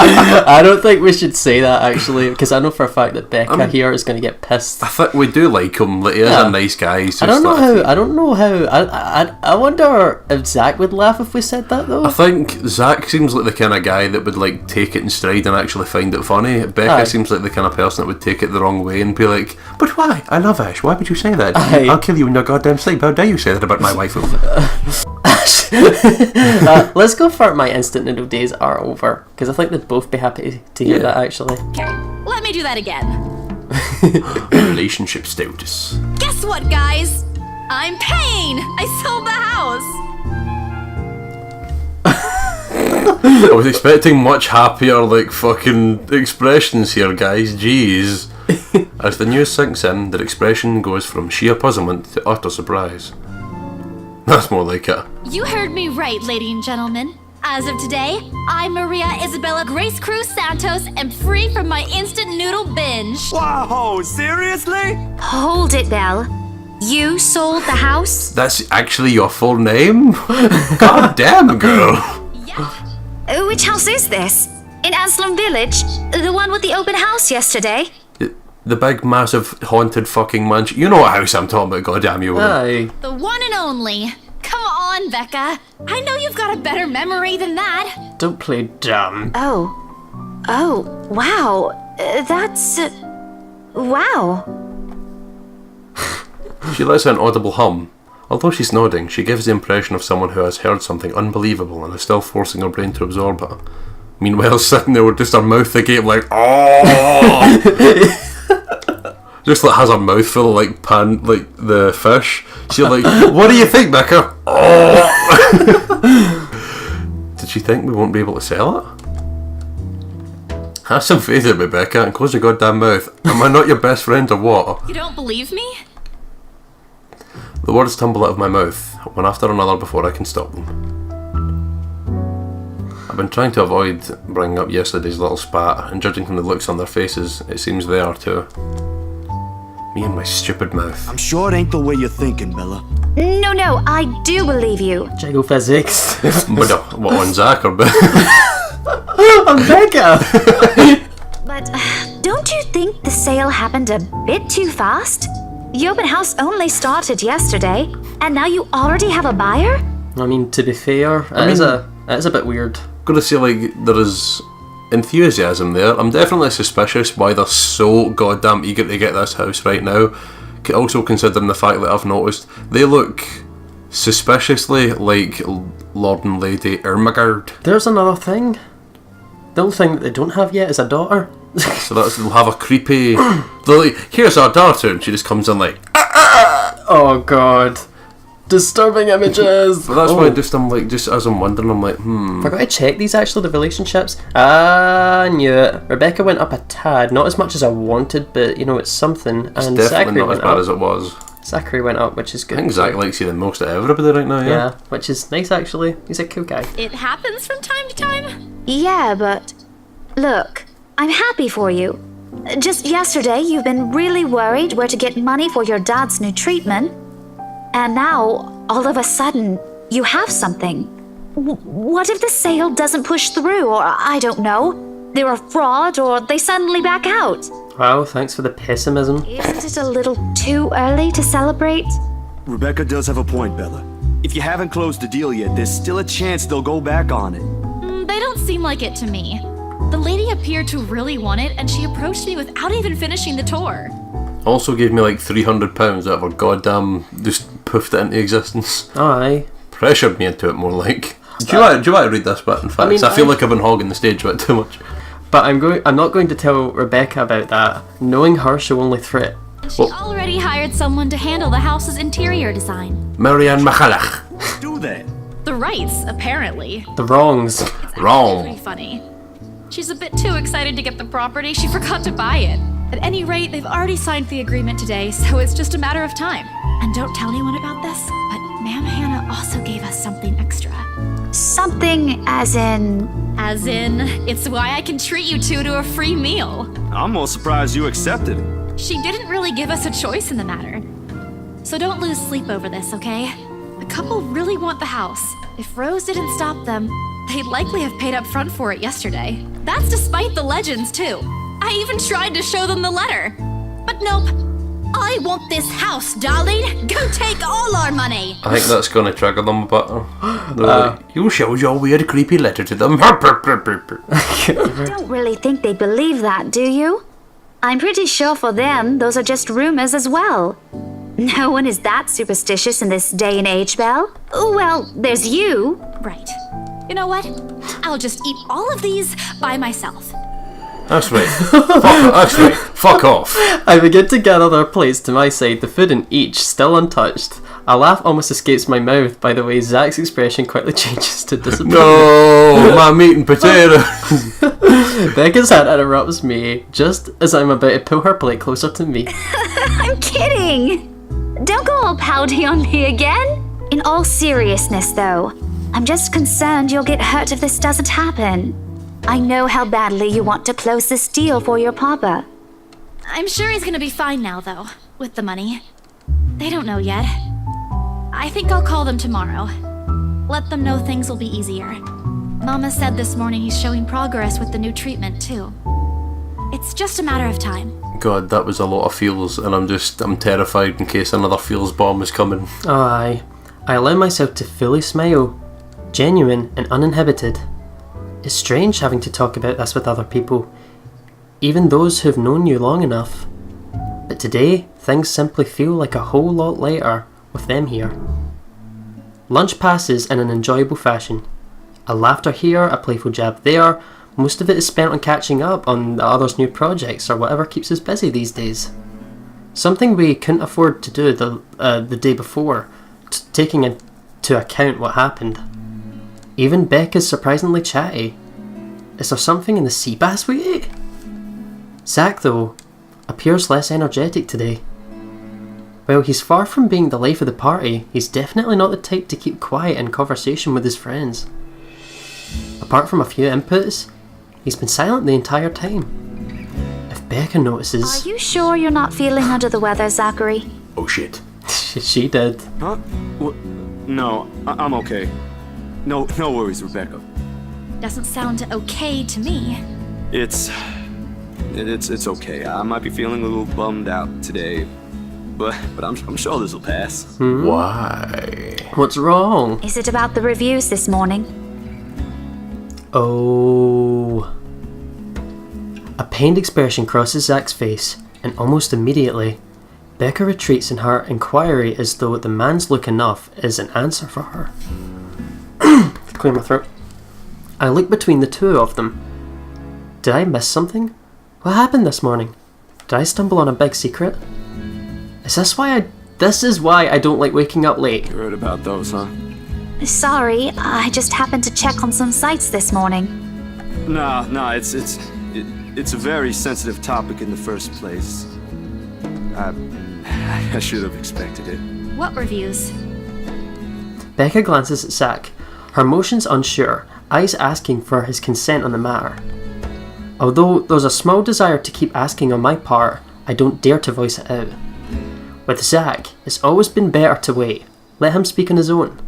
I don't think we should say that, actually, because I know for a fact that Becca here is going to get pissed. I think we do like him. Like, he is a nice guy. He's just I don't know how. I wonder if Zach would laugh if we said that, though. I think Zach seems like the kind of guy that would like take it in stride and actually find it funny. Becca seems like the kind of person that would take it the wrong way and be like, "But why? I love Ash. Why would you say that? I'll kill you in your goddamn sleep. How dare you say that about my wife?" Let's go for my instant noodle days are over, because I think they'd both be happy to hear that, actually. Okay, let me do that again. Relationship status. Guess what, guys? I'm paying! I sold the house! I was expecting much happier, like, fucking expressions here, guys. Jeez. As the news sinks in, their expression goes from sheer puzzlement to utter surprise. That's more like it. You heard me right, ladies and gentlemen. As of today, I'm Maria Isabella Grace Cruz Santos and free from my instant noodle binge. Wow, seriously? Hold it, Belle. You sold the house? That's actually your full name? God damn, girl. Yeah. Which house is this? In Anselm Village? The one with the open house yesterday? The big, massive, haunted fucking mansion. You know what house I'm talking about, goddamn you. Aye. The one and only. Come on, Becca. I know you've got a better memory than that. Don't play dumb. Oh, wow. That's... wow. She lets out an audible hum. Although she's nodding, she gives the impression of someone who has heard something unbelievable and is still forcing her brain to absorb it. Meanwhile, sitting there with just her mouth agape, like, oh! Just like has her mouth full of like the fish. She's like, what do you think, Becca? Oh! Did she think we won't be able to sell it? Have some faith in me, Becca, and close your goddamn mouth. Am I not your best friend or what? You don't believe me? The words tumble out of my mouth, one after another before I can stop them. I've been trying to avoid bringing up yesterday's little spat, and judging from the looks on their faces, it seems they are too. Me and my stupid mouth. I'm sure it ain't the way you're thinking, Bella. No, I do believe you. Jiggle physics. But what, on Zach or Becca? On Becca! But don't you think the sale happened a bit too fast? The open house only started yesterday, and now you already have a buyer? I mean, to be fair, it is a bit weird. Gotta say, like, there is enthusiasm there. I'm definitely suspicious why they're so goddamn eager to get this house right now. Also considering the fact that I've noticed they look suspiciously like Lord and Lady Ermengarde. There's another thing. The only thing that they don't have yet is a daughter. So they'll have a creepy... They're like, here's our daughter, and she just comes in like... Oh god. Disturbing images. But that's why just as I'm wondering, I'm like, Forgot to check these actually, the relationships. I knew it. Rebecca went up a tad, not as much as I wanted, but you know, it's something. It's and definitely Zachary not as went bad up. as it was. Zachary went up, which is good. I think Zach likes you the most of everybody right now, Yeah, which is nice actually. He's a cool guy. It happens from time to time. Yeah, but look, I'm happy for you. Just yesterday, you've been really worried where to get money for your dad's new treatment. And now, all of a sudden, you have something. What if the sale doesn't push through, or I don't know, they're a fraud, or they suddenly back out? Wow, thanks for the pessimism. Isn't it a little too early to celebrate? Rebecca does have a point, Bella. If you haven't closed the deal yet, there's still a chance they'll go back on it. They don't seem like it to me. The lady appeared to really want it, and she approached me without even finishing the tour. Also gave me like £300 out of her goddamn... just poofed it into existence. Aye. Pressured me into it more like. Do you want to read this bit, in fact? I feel like I've been hogging the stage a bit too much. But I'm not going to tell Rebecca about that. Knowing her, she'll only fret. She already hired someone to handle the house's interior design. Marianne Machalach. Do that. The rights, apparently. The wrongs. Wrong. Pretty funny. She's a bit too excited to get the property, she forgot to buy it. At any rate, they've already signed the agreement today, so it's just a matter of time. And don't tell anyone about this, but Ma'am Hannah also gave us something extra. Something as in... As in, it's why I can treat you two to a free meal. I'm more surprised you accepted it. She didn't really give us a choice in the matter. so don't lose sleep over this, okay? The couple really want the house. If Rose didn't stop them, they'd likely have paid up front for it yesterday. That's despite the legends, too. I even tried to show them the letter. But nope. I want this house, darling. Go take all our money. I think that's going to trigger them a bit. They're like, you showed your weird, creepy letter to them. I don't really think they believe that, do you? I'm pretty sure for them, those are just rumors as well. No one is that superstitious in this day and age, Belle. Well, there's you. Right. You know what? I'll just eat all of these by myself. That's right. Fuck off. I begin to gather their plates to my side, the food in each still untouched. A laugh almost escapes my mouth by the way Zach's expression quickly changes to disappointment. No, my meat and potatoes. Becca's hand interrupts me just as I'm about to pull her plate closer to me. I'm kidding. Don't go all pouty on me again. In all seriousness, though, I'm just concerned you'll get hurt if this doesn't happen. I know how badly you want to close this deal for your papa. I'm sure he's gonna be fine now, though, with the money. They don't know yet. I think I'll call them tomorrow. Let them know things will be easier. Mama said this morning he's showing progress with the new treatment, too. It's just a matter of time. God, that was a lot of feels, and I'm terrified in case another feels bomb is coming. Oh, aye. I allow myself to fully smile, genuine and uninhibited. It's strange having to talk about this with other people, even those who've known you long enough. But today, things simply feel like a whole lot lighter with them here. Lunch passes in an enjoyable fashion. A laughter here, a playful jab there. Most of it is spent on catching up on the other's new projects or whatever keeps us busy these days. Something we couldn't afford to do the day before, taking into account what happened. Even Beck is surprisingly chatty. Is there something in the sea bass we ate? Zach, though, appears less energetic today. While he's far from being the life of the party, he's definitely not the type to keep quiet in conversation with his friends. Apart from a few inputs, he's been silent the entire time. If Becca notices... Are you sure you're not feeling under the weather, Zachary? Oh shit. She did. Huh? No, I'm okay. No worries, Rebecca. Doesn't sound okay to me. It's okay. I might be feeling a little bummed out today, but I'm sure this will pass. Why? What's wrong? Is it about the reviews this morning? Oh. A pained expression crosses Zach's face, and almost immediately, Becca retreats in her inquiry as though the man's look enough is an answer for her. Clear my throat. I look between the two of them. Did I miss something? What happened this morning? Did I stumble on a big secret? Is this why This is why I don't like waking up late. You heard about those, huh? Sorry, I just happened to check on some sites this morning. Nah, it's a very sensitive topic in the first place. I should have expected it. What reviews? Becca glances at Zach, her motions unsure, eyes asking for his consent on the matter. Although there's a small desire to keep asking on my part, I don't dare to voice it out. With Zach, it's always been better to wait, let him speak on his own.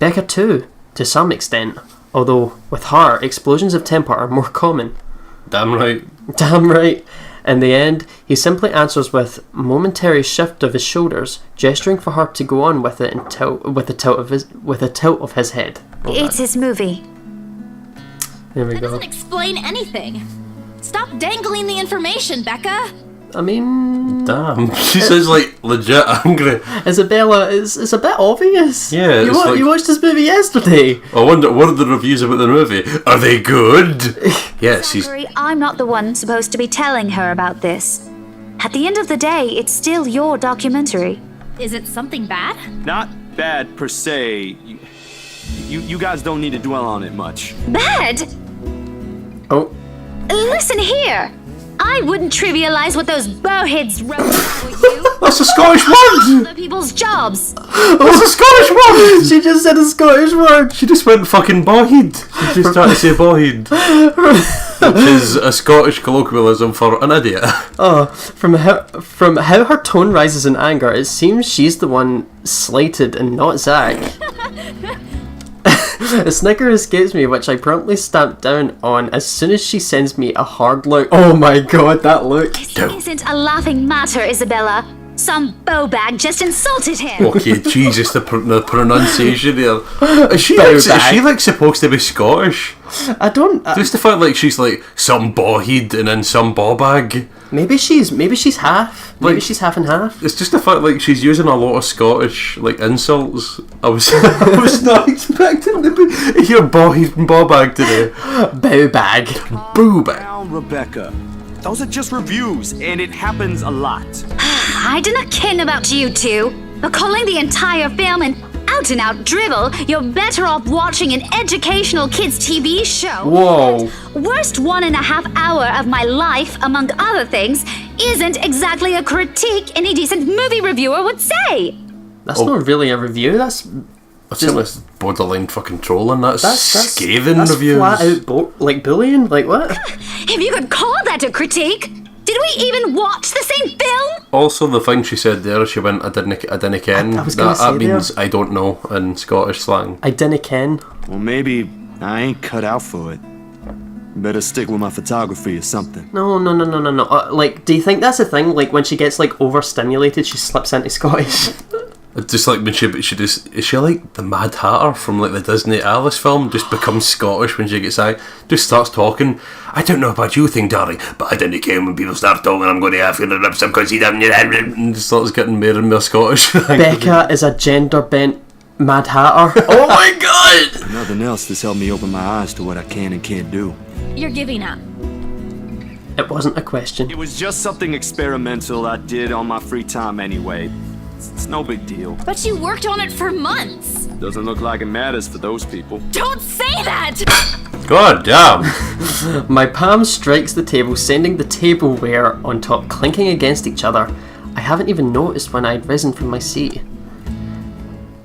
Becca too, to some extent, although with her, explosions of temper are more common. Damn right. Damn right. In the end, he simply answers with momentary shift of his shoulders, gesturing for her to go on with it with a tilt of his head. It's his movie. There we That go. doesn't explain anything. Stop dangling the information, Becca. I mean, Damn. She sounds like legit angry. Isabella, it's a bit obvious. Yeah, you, it's like- you watched this movie yesterday. I wonder, what are the reviews about the movie? Are they good? Yes, he's... Zachary, I'm not the one supposed to be telling her about this. At the end of the day, it's still your documentary. Is it something bad? Not bad per se. You guys don't need to dwell on it much. Bad? Oh, Listen here. I wouldn't trivialize what those bowheads wrote about you. That's a Scottish word! Other people's jobs. That's a Scottish word! she just said a Scottish word. She just went fucking bawhead. She just tried to say bawhead. which is a Scottish colloquialism for an idiot. Oh, from how her tone rises in anger, it seems she's the one slighted and not Zach. A snicker escapes me, which I promptly stamp down on as soon as she sends me a hard look. Oh my god, that look. This isn't a laughing matter, Isabella. Some bowbag just insulted him. Okay, Jesus, the pronunciation there. Is she like supposed to be Scottish? I don't. Just the fact like she's like some bawhead and then some bawbag. Maybe she's half. Maybe she's half and half. It's just the fact like she's using a lot of Scottish like insults. I was not expecting to hear bawhead and bawbag today. Bowbag. Boobag. Now, Rebecca, those are just reviews, and it happens a lot. I do not ken about you two, but calling the entire film an out-and-out drivel, you're better off watching an educational kids' TV show. Whoa. Worst 1.5 hour of my life, among other things, isn't exactly a critique any decent movie reviewer would say. That's not really a review. That's borderline fucking trolling. That's scathing reviews. Flat out bullying. Like what? If you could call that a critique, did we even watch the same film? Also, the thing she said there, she went, I didn't ken. That means I don't know in Scottish slang. I didn't ken. Well, maybe I ain't cut out for it. Better stick with my photography or something. No. Like, do you think that's the thing? Like, when she gets like overstimulated, she slips into Scottish. It's just like when she just is she like the Mad Hatter from like the Disney Alice film? Just becomes Scottish when she gets out. Just starts talking. I don't know about you, darling, but I didn't care when people start talking. I'm going to have to rip some cunts down your head, and just starts getting more and more Scottish. Becca is a gender bent Mad Hatter. Oh my god! If nothing else, this helped me open my eyes to what I can and can't do. You're giving up. It wasn't a question. It was just something experimental I did on my free time anyway. It's no big deal. But you worked on it for months. Doesn't look like it matters for those people. Don't say that! God damn! My palm strikes the table, sending the tableware on top clinking against each other. I haven't even noticed when I'd risen from my seat.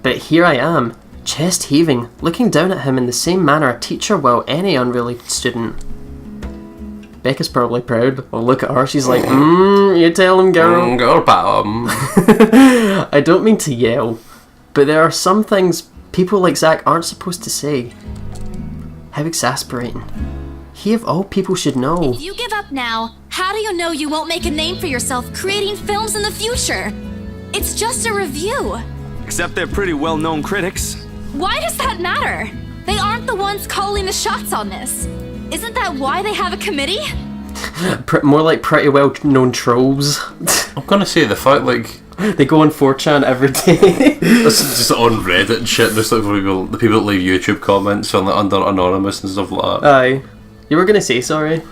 But here I am, chest heaving, looking down at him in the same manner a teacher will any unrelated student. Becca's probably proud. Oh, look at her. She's like, you tell him, girl. Girl, pal. I don't mean to yell, but there are some things people like Zach aren't supposed to say. How exasperating. He of all people should know. If you give up now, how do you know you won't make a name for yourself creating films in the future? It's just a review. Except they're pretty well-known critics. Why does that matter? They aren't the ones calling the shots on this. Isn't that why they have a committee? More like pretty well-known trolls. I'm gonna say the fact like they go on 4chan every day. This is just on Reddit and shit. Just like the people that leave YouTube comments on like under anonymous and stuff like that. Aye, you were gonna say sorry.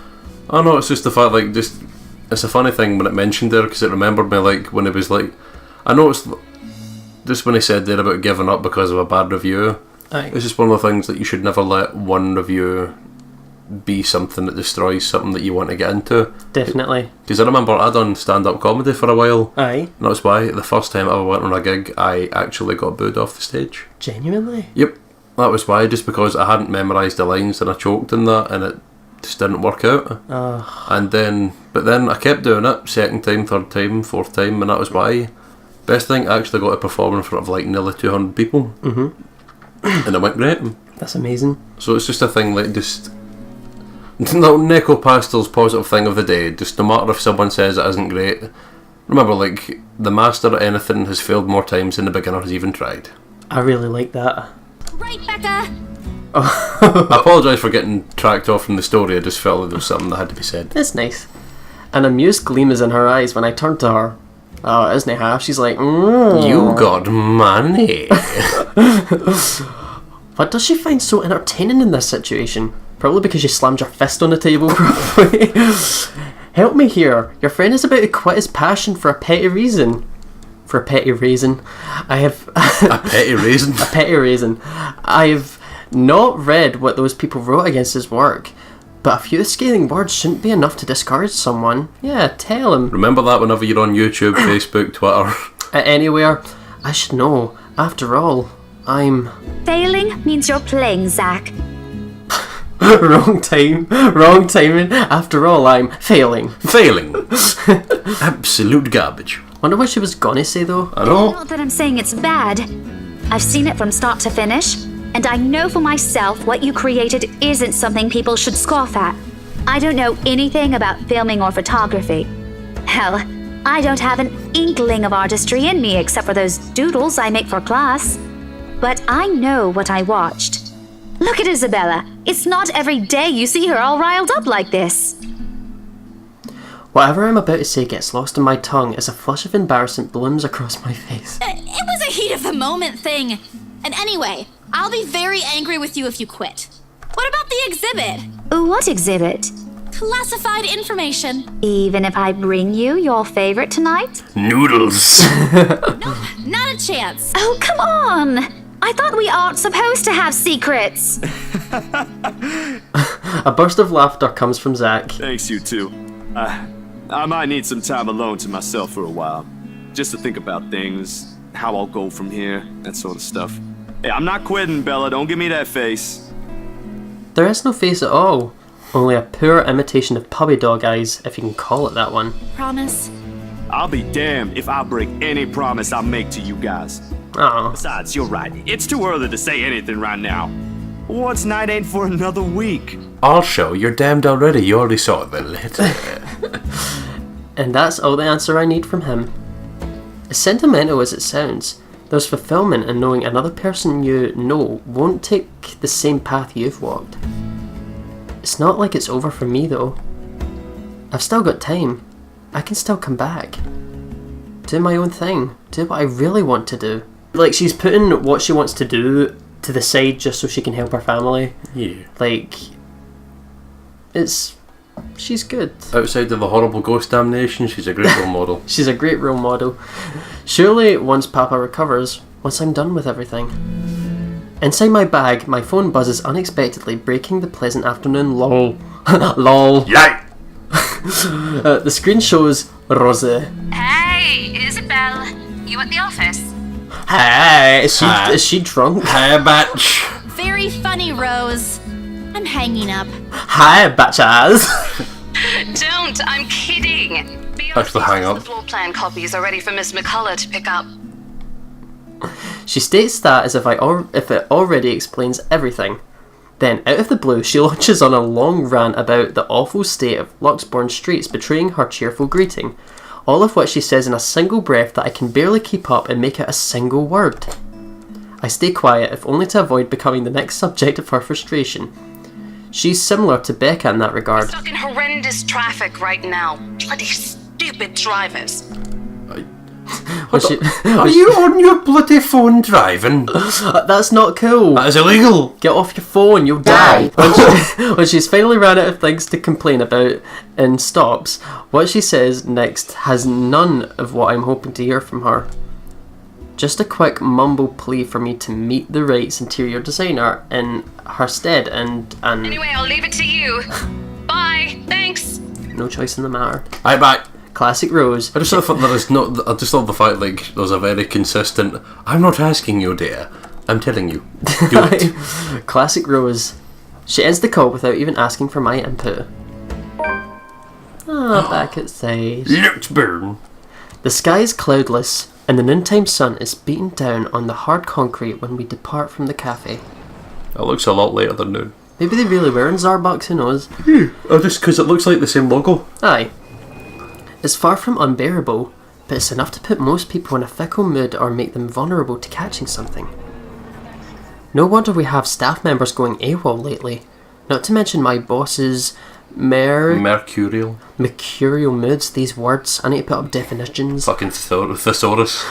Oh no, it's just the fact like just it's a funny thing when it mentioned there because it remembered me like when it was like I noticed just when he said there about giving up because of a bad review. Aye. It's just one of the things that you should never let one review be something that destroys something that you want to get into. Definitely. Because I remember I done stand-up comedy for a while. Aye. And that's why the first time I ever went on a gig, I actually got booed off the stage. Genuinely? Yep. That was why, just because I hadn't memorised the lines and I choked in that and it just didn't work out. And then, but then I kept doing it, second time, third time, fourth time, and that was why. Best thing, I actually got to perform in front of like nearly 200 people. And it went great. That's amazing. So it's just a thing like just... No, Neko Pastel's positive thing of the day. Just no matter if someone says it isn't great, remember, like, the master at anything has failed more times than the beginner has even tried. I really like that. Right, Becca? I apologise for getting tracked off from the story. I just felt like there was something that had to be said. It's nice. An amused gleam is in her eyes when I turn to her. Oh, isn't it half? She's like, You got money. What does she find so entertaining in this situation? Probably because you slammed your fist on the table, probably. Help me here. Your friend is about to quit his passion for a petty reason. For a petty raisin. I have... A petty raisin? A petty raisin. I've not read what those people wrote against his work, but a few scathing words shouldn't be enough to discourage someone. Yeah, tell him. Remember that whenever you're on YouTube, Facebook, Twitter. Anywhere. I should know. After all, I'm... Failing means you're playing, Zach. Wrong timing. After all, I'm failing. Absolute garbage. Wonder what she was gonna say though. I know. Not that I'm saying it's bad. I've seen it from start to finish, and I know for myself what you created isn't something people should scoff at. I don't know anything about filming or photography. Hell, I don't have an inkling of artistry in me except for those doodles I make for class. But I know what I watched. Look at Isabella. It's not every day you see her all riled up like this. Whatever I'm about to say gets lost in my tongue as a flush of embarrassment blooms across my face. It was a heat of the moment thing. And anyway, I'll be very angry with you if you quit. What about the exhibit? What exhibit? Classified information. Even if I bring you your favorite tonight? Noodles. Nope, not a chance. Oh, come on! I thought we aren't supposed to have secrets. A burst of laughter comes from Zach. Thanks, you two. I might need some time alone to myself for a while. Just to think about things, how I'll go from here, that sort of stuff. Hey, I'm not quitting, Bella. Don't give me that face. There is no face at all. Only a poor imitation of puppy dog eyes, if you can call it that one. Promise? I'll be damned if I break any promise I make to you guys. Oh. Besides, you're right. It's too early to say anything right now. What's night ain't for another week? Also, you're damned already. You already saw the letter. And that's all the answer I need from him. As sentimental as it sounds, there's fulfillment in knowing another person you know won't take the same path you've walked. It's not like it's over for me though. I've still got time. I can still come back. Do my own thing. Do what I really want to do. Like, she's putting what she wants to do to the side just so she can help her family. Yeah. Like, she's good. Outside of the horrible ghost damnation, she's a great role model. She's a great role model. Surely, once Papa recovers, once I'm done with everything. Inside my bag, my phone buzzes unexpectedly, breaking the pleasant afternoon lull. Lol. Yay! The screen shows Rose. Hey, Isabel, you at the office? Hey, is she drunk? Hey, bitch. Very funny, Rose. I'm hanging up. Hi, bitches. Don't, I'm kidding. Actually, hang up. The floor plan copies are ready for Miss McCullough to pick up. She states that as if it already explains everything. Then, out of the blue, she launches on a long rant about the awful state of Luxbourne streets betraying her cheerful greeting. All of what she says in a single breath that I can barely keep up and make it a single word. I stay quiet, if only to avoid becoming the next subject of her frustration. She's similar to Becca in that regard. Stuck in horrendous traffic right now. Bloody stupid drivers. Are you on your bloody phone driving? That's not cool. That is illegal. Get off your phone, you'll die. When she's finally ran out of things to complain about and stops, what she says next has none of what I'm hoping to hear from her. Just a quick mumble plea for me to meet the right interior designer in her stead and Anyway, I'll leave it to you. Bye. Thanks. no choice in the matter. Aye, bye. Classic Rose. I just thought I just love the fact like there's a very consistent. I'm not asking you, dear. I'm telling you. Do it. Classic Rose. She ends the call without even asking for my input. Back at stage. Let's burn. The sky is cloudless, and the noontime sun is beating down on the hard concrete when we depart from the cafe. It looks a lot later than noon. Maybe they really were in Zarbucks, who knows? Oh, just because it looks like the same logo. Aye. It's far from unbearable, but it's enough to put most people in a fickle mood or make them vulnerable to catching something. No wonder we have staff members going AWOL lately. Not to mention my boss's Mercurial moods, these words. I need to put up definitions. fucking thesaurus.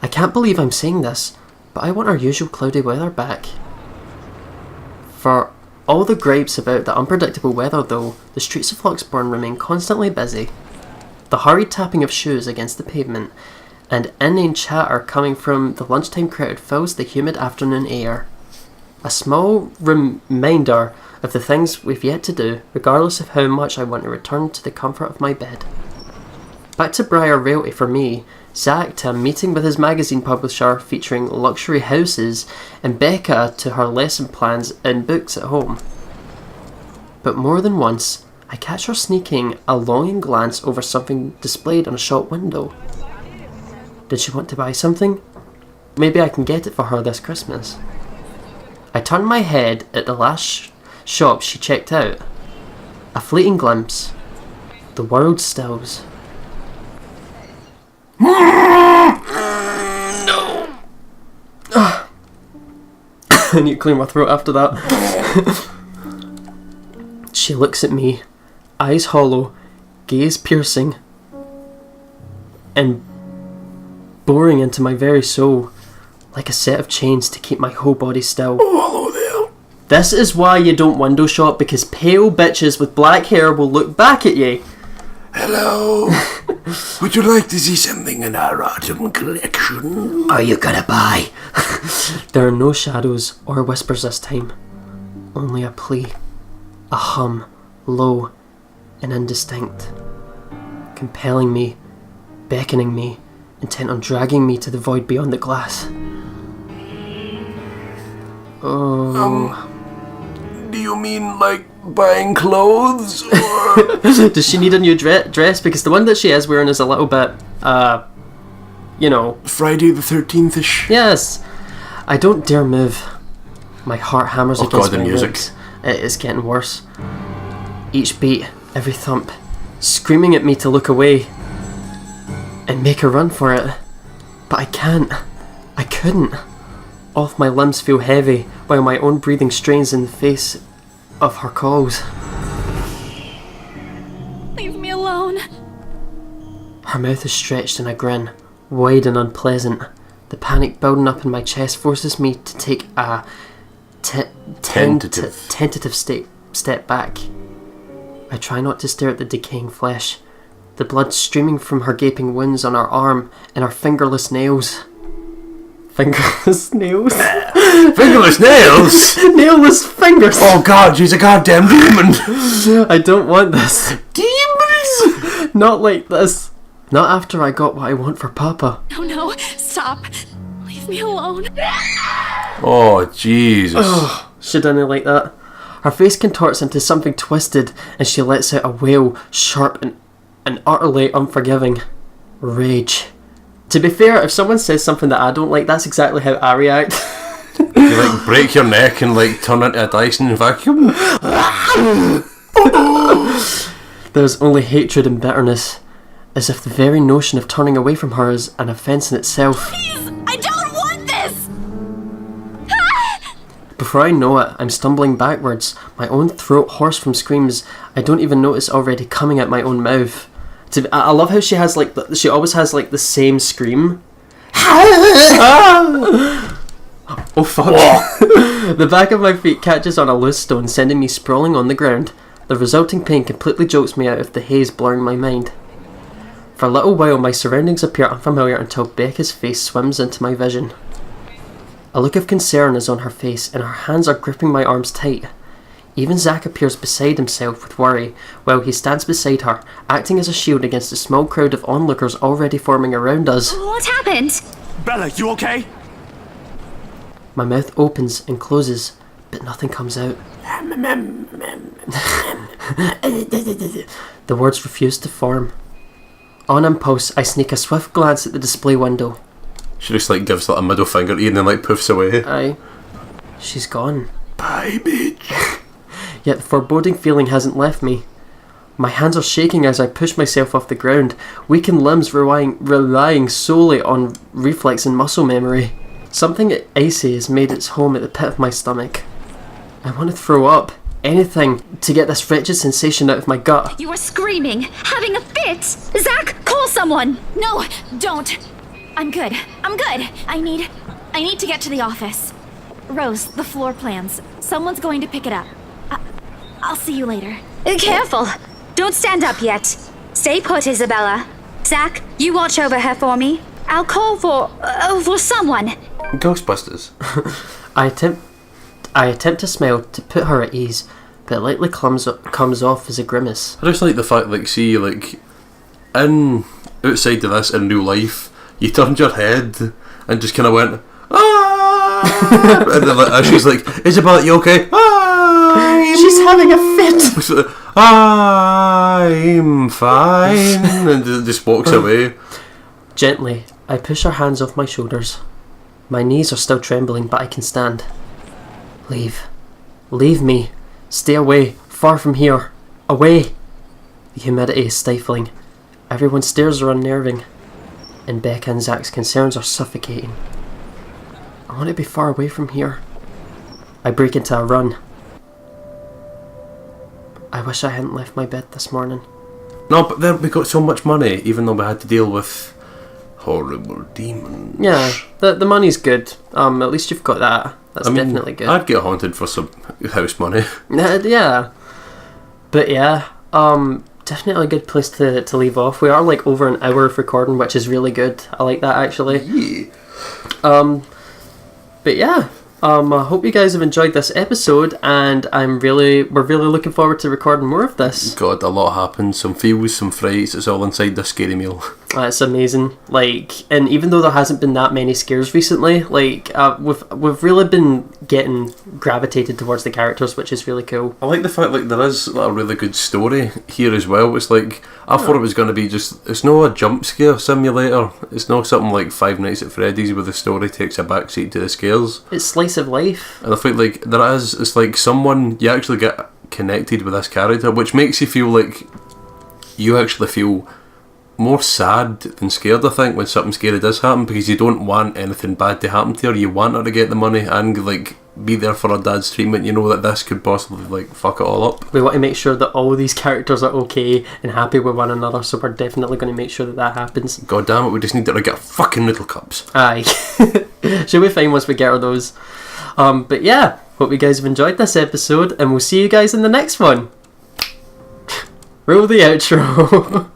I can't believe I'm saying this, but I want our usual cloudy weather back. For all the gripes about the unpredictable weather though, the streets of Luxbourne remain constantly busy. The hurried tapping of shoes against the pavement and inane chatter coming from the lunchtime crowd fills the humid afternoon air. A small reminder of the things we've yet to do, regardless of how much I want to return to the comfort of my bed. Back to Briar Realty for me, Zach to a meeting with his magazine publisher featuring luxury houses, and Becca to her lesson plans and books at home. but more than once, I catch her sneaking a longing glance over something displayed on a shop window. Did she want to buy something? Maybe I can get it for her this Christmas. I turn my head at the last shop she checked out. A fleeting glimpse. The world stills. No. I need to clear my throat after that. She looks at me, eyes hollow, gaze piercing, and boring into my very soul, like a set of chains to keep my whole body still. Oh, hello there. This is why you don't window shop, because pale bitches with black hair will look back at you. Hello. Would you like to see something in our autumn collection? Are you gonna buy? There are no shadows or whispers this time. Only a plea. A hum, low and indistinct. Compelling me, beckoning me, intent on dragging me to the void beyond the glass. Oh. Do you mean like buying clothes? Or Does she need a new dress? Because the one that she is wearing is a little bit, you know. Friday the 13th-ish? Yes. I don't dare move. My heart hammers against the my music. ribs. It is getting worse. Each beat, every thump, screaming at me to look away and make a run for it. But I can't. I couldn't. All of my limbs feel heavy, while my own breathing strains in the face of her calls. Leave me alone. Her mouth is stretched in a grin, wide and unpleasant. The panic building up in my chest forces me to take a tentative step back. I try not to stare at the decaying flesh, the blood streaming from her gaping wounds on her arm and her fingerless nails. Fingerless nails? Fingerless nails? Nailless fingers! Oh god, she's a goddamn demon! I don't want this. Demons? Not like this. Not after I got what I want for Papa. No, stop. Leave me alone. Oh, Jesus. She didn't like that. Her face contorts into something twisted and she lets out a wail, sharp and utterly unforgiving. Rage. To be fair, if someone says something that I don't like, that's exactly how I react. You like break your neck and like turn into a Dyson vacuum? There's only hatred and bitterness, as if the very notion of turning away from her is an offence in itself. Please, I don't want this! Before I know it, I'm stumbling backwards, my own throat hoarse from screams I don't even notice already coming out my own mouth. I love how she has like she always has like the same scream. Oh fuck. The back of my feet catches on a loose stone, sending me sprawling on the ground. The resulting pain completely jolts me out of the haze blurring my mind. For a little while my surroundings appear unfamiliar until Becca's face swims into my vision. A look of concern is on her face and her hands are gripping my arms tight. Even Zach appears beside himself with worry, while he stands beside her, acting as a shield against the small crowd of onlookers already forming around us. What happened? Bella, you okay? My mouth opens and closes, but nothing comes out. The words refuse to form. On impulse, I sneak a swift glance at the display window. She just like gives like a middle finger to you and then like poofs away. Aye. She's gone. Bye, bitch. Yet the foreboding feeling hasn't left me. My hands are shaking as I push myself off the ground, weakened limbs relying solely on reflex and muscle memory. Something icy has made its home at the pit of my stomach. I want to throw up. Anything to get this wretched sensation out of my gut. You are screaming, having a fit! Zach, call someone! No, don't. I'm good. I need to get to the office. Rose, the floor plans. Someone's going to pick it up. I'll see you later. Careful! Don't stand up yet. Stay put, Isabella. Zach, you watch over her for me. I'll call for someone. Ghostbusters. I attempt to smile to put her at ease, but it lightly comes off as a grimace. I just like the fact, like, see, like, outside of this in real life, you turned your head and just kind of went, ah! And then like, she's like, Isabella, you okay? Ah! She's having a fit. I'm fine, and just walks away. Gently, I push her hands off my shoulders. My knees are still trembling, but I can stand. Leave. Leave me. Stay away. Far from here. Away. The humidity is stifling. Everyone's stares are unnerving. And Becca and Zach's concerns are suffocating. I want to be far away from here. I break into a run. I wish I hadn't left my bed this morning. No, but then we got so much money, even though we had to deal with horrible demons. Yeah, the money's good. At least you've got that. That's definitely good. I'd get haunted for some house money. Yeah. But yeah, definitely a good place to leave off. We are like over an hour of recording, which is really good. I like that actually. Yeah. But yeah, I hope you guys have enjoyed this episode, and we're really looking forward to recording more of this. God, a lot happens. Some feels, some frights. It's all inside this scary meal. It's amazing. Like, and even though there hasn't been that many scares recently, like we've really been getting gravitated towards the characters, which is really cool. I like the fact like there is a really good story here as well. It's like I thought it was going to be just. It's not a jump scare simulator. It's not something like Five Nights at Freddy's where the story takes a backseat to the scares. It's slice of life. And I think like there is. It's like someone you actually get connected with this character, which makes you feel like you actually feel more sad than scared, I think, when something scary does happen, because you don't want anything bad to happen to her. You want her to get the money and like be there for her dad's treatment. You know that this could possibly like fuck it all up. We want to make sure that all these characters are okay and happy with one another, so we're definitely going to make sure that happens. God damn it, we just need her to get fucking noodle cups. Aye. She'll be fine once we get her those. But yeah, hope you guys have enjoyed this episode, and we'll see you guys in the next one. Roll the outro.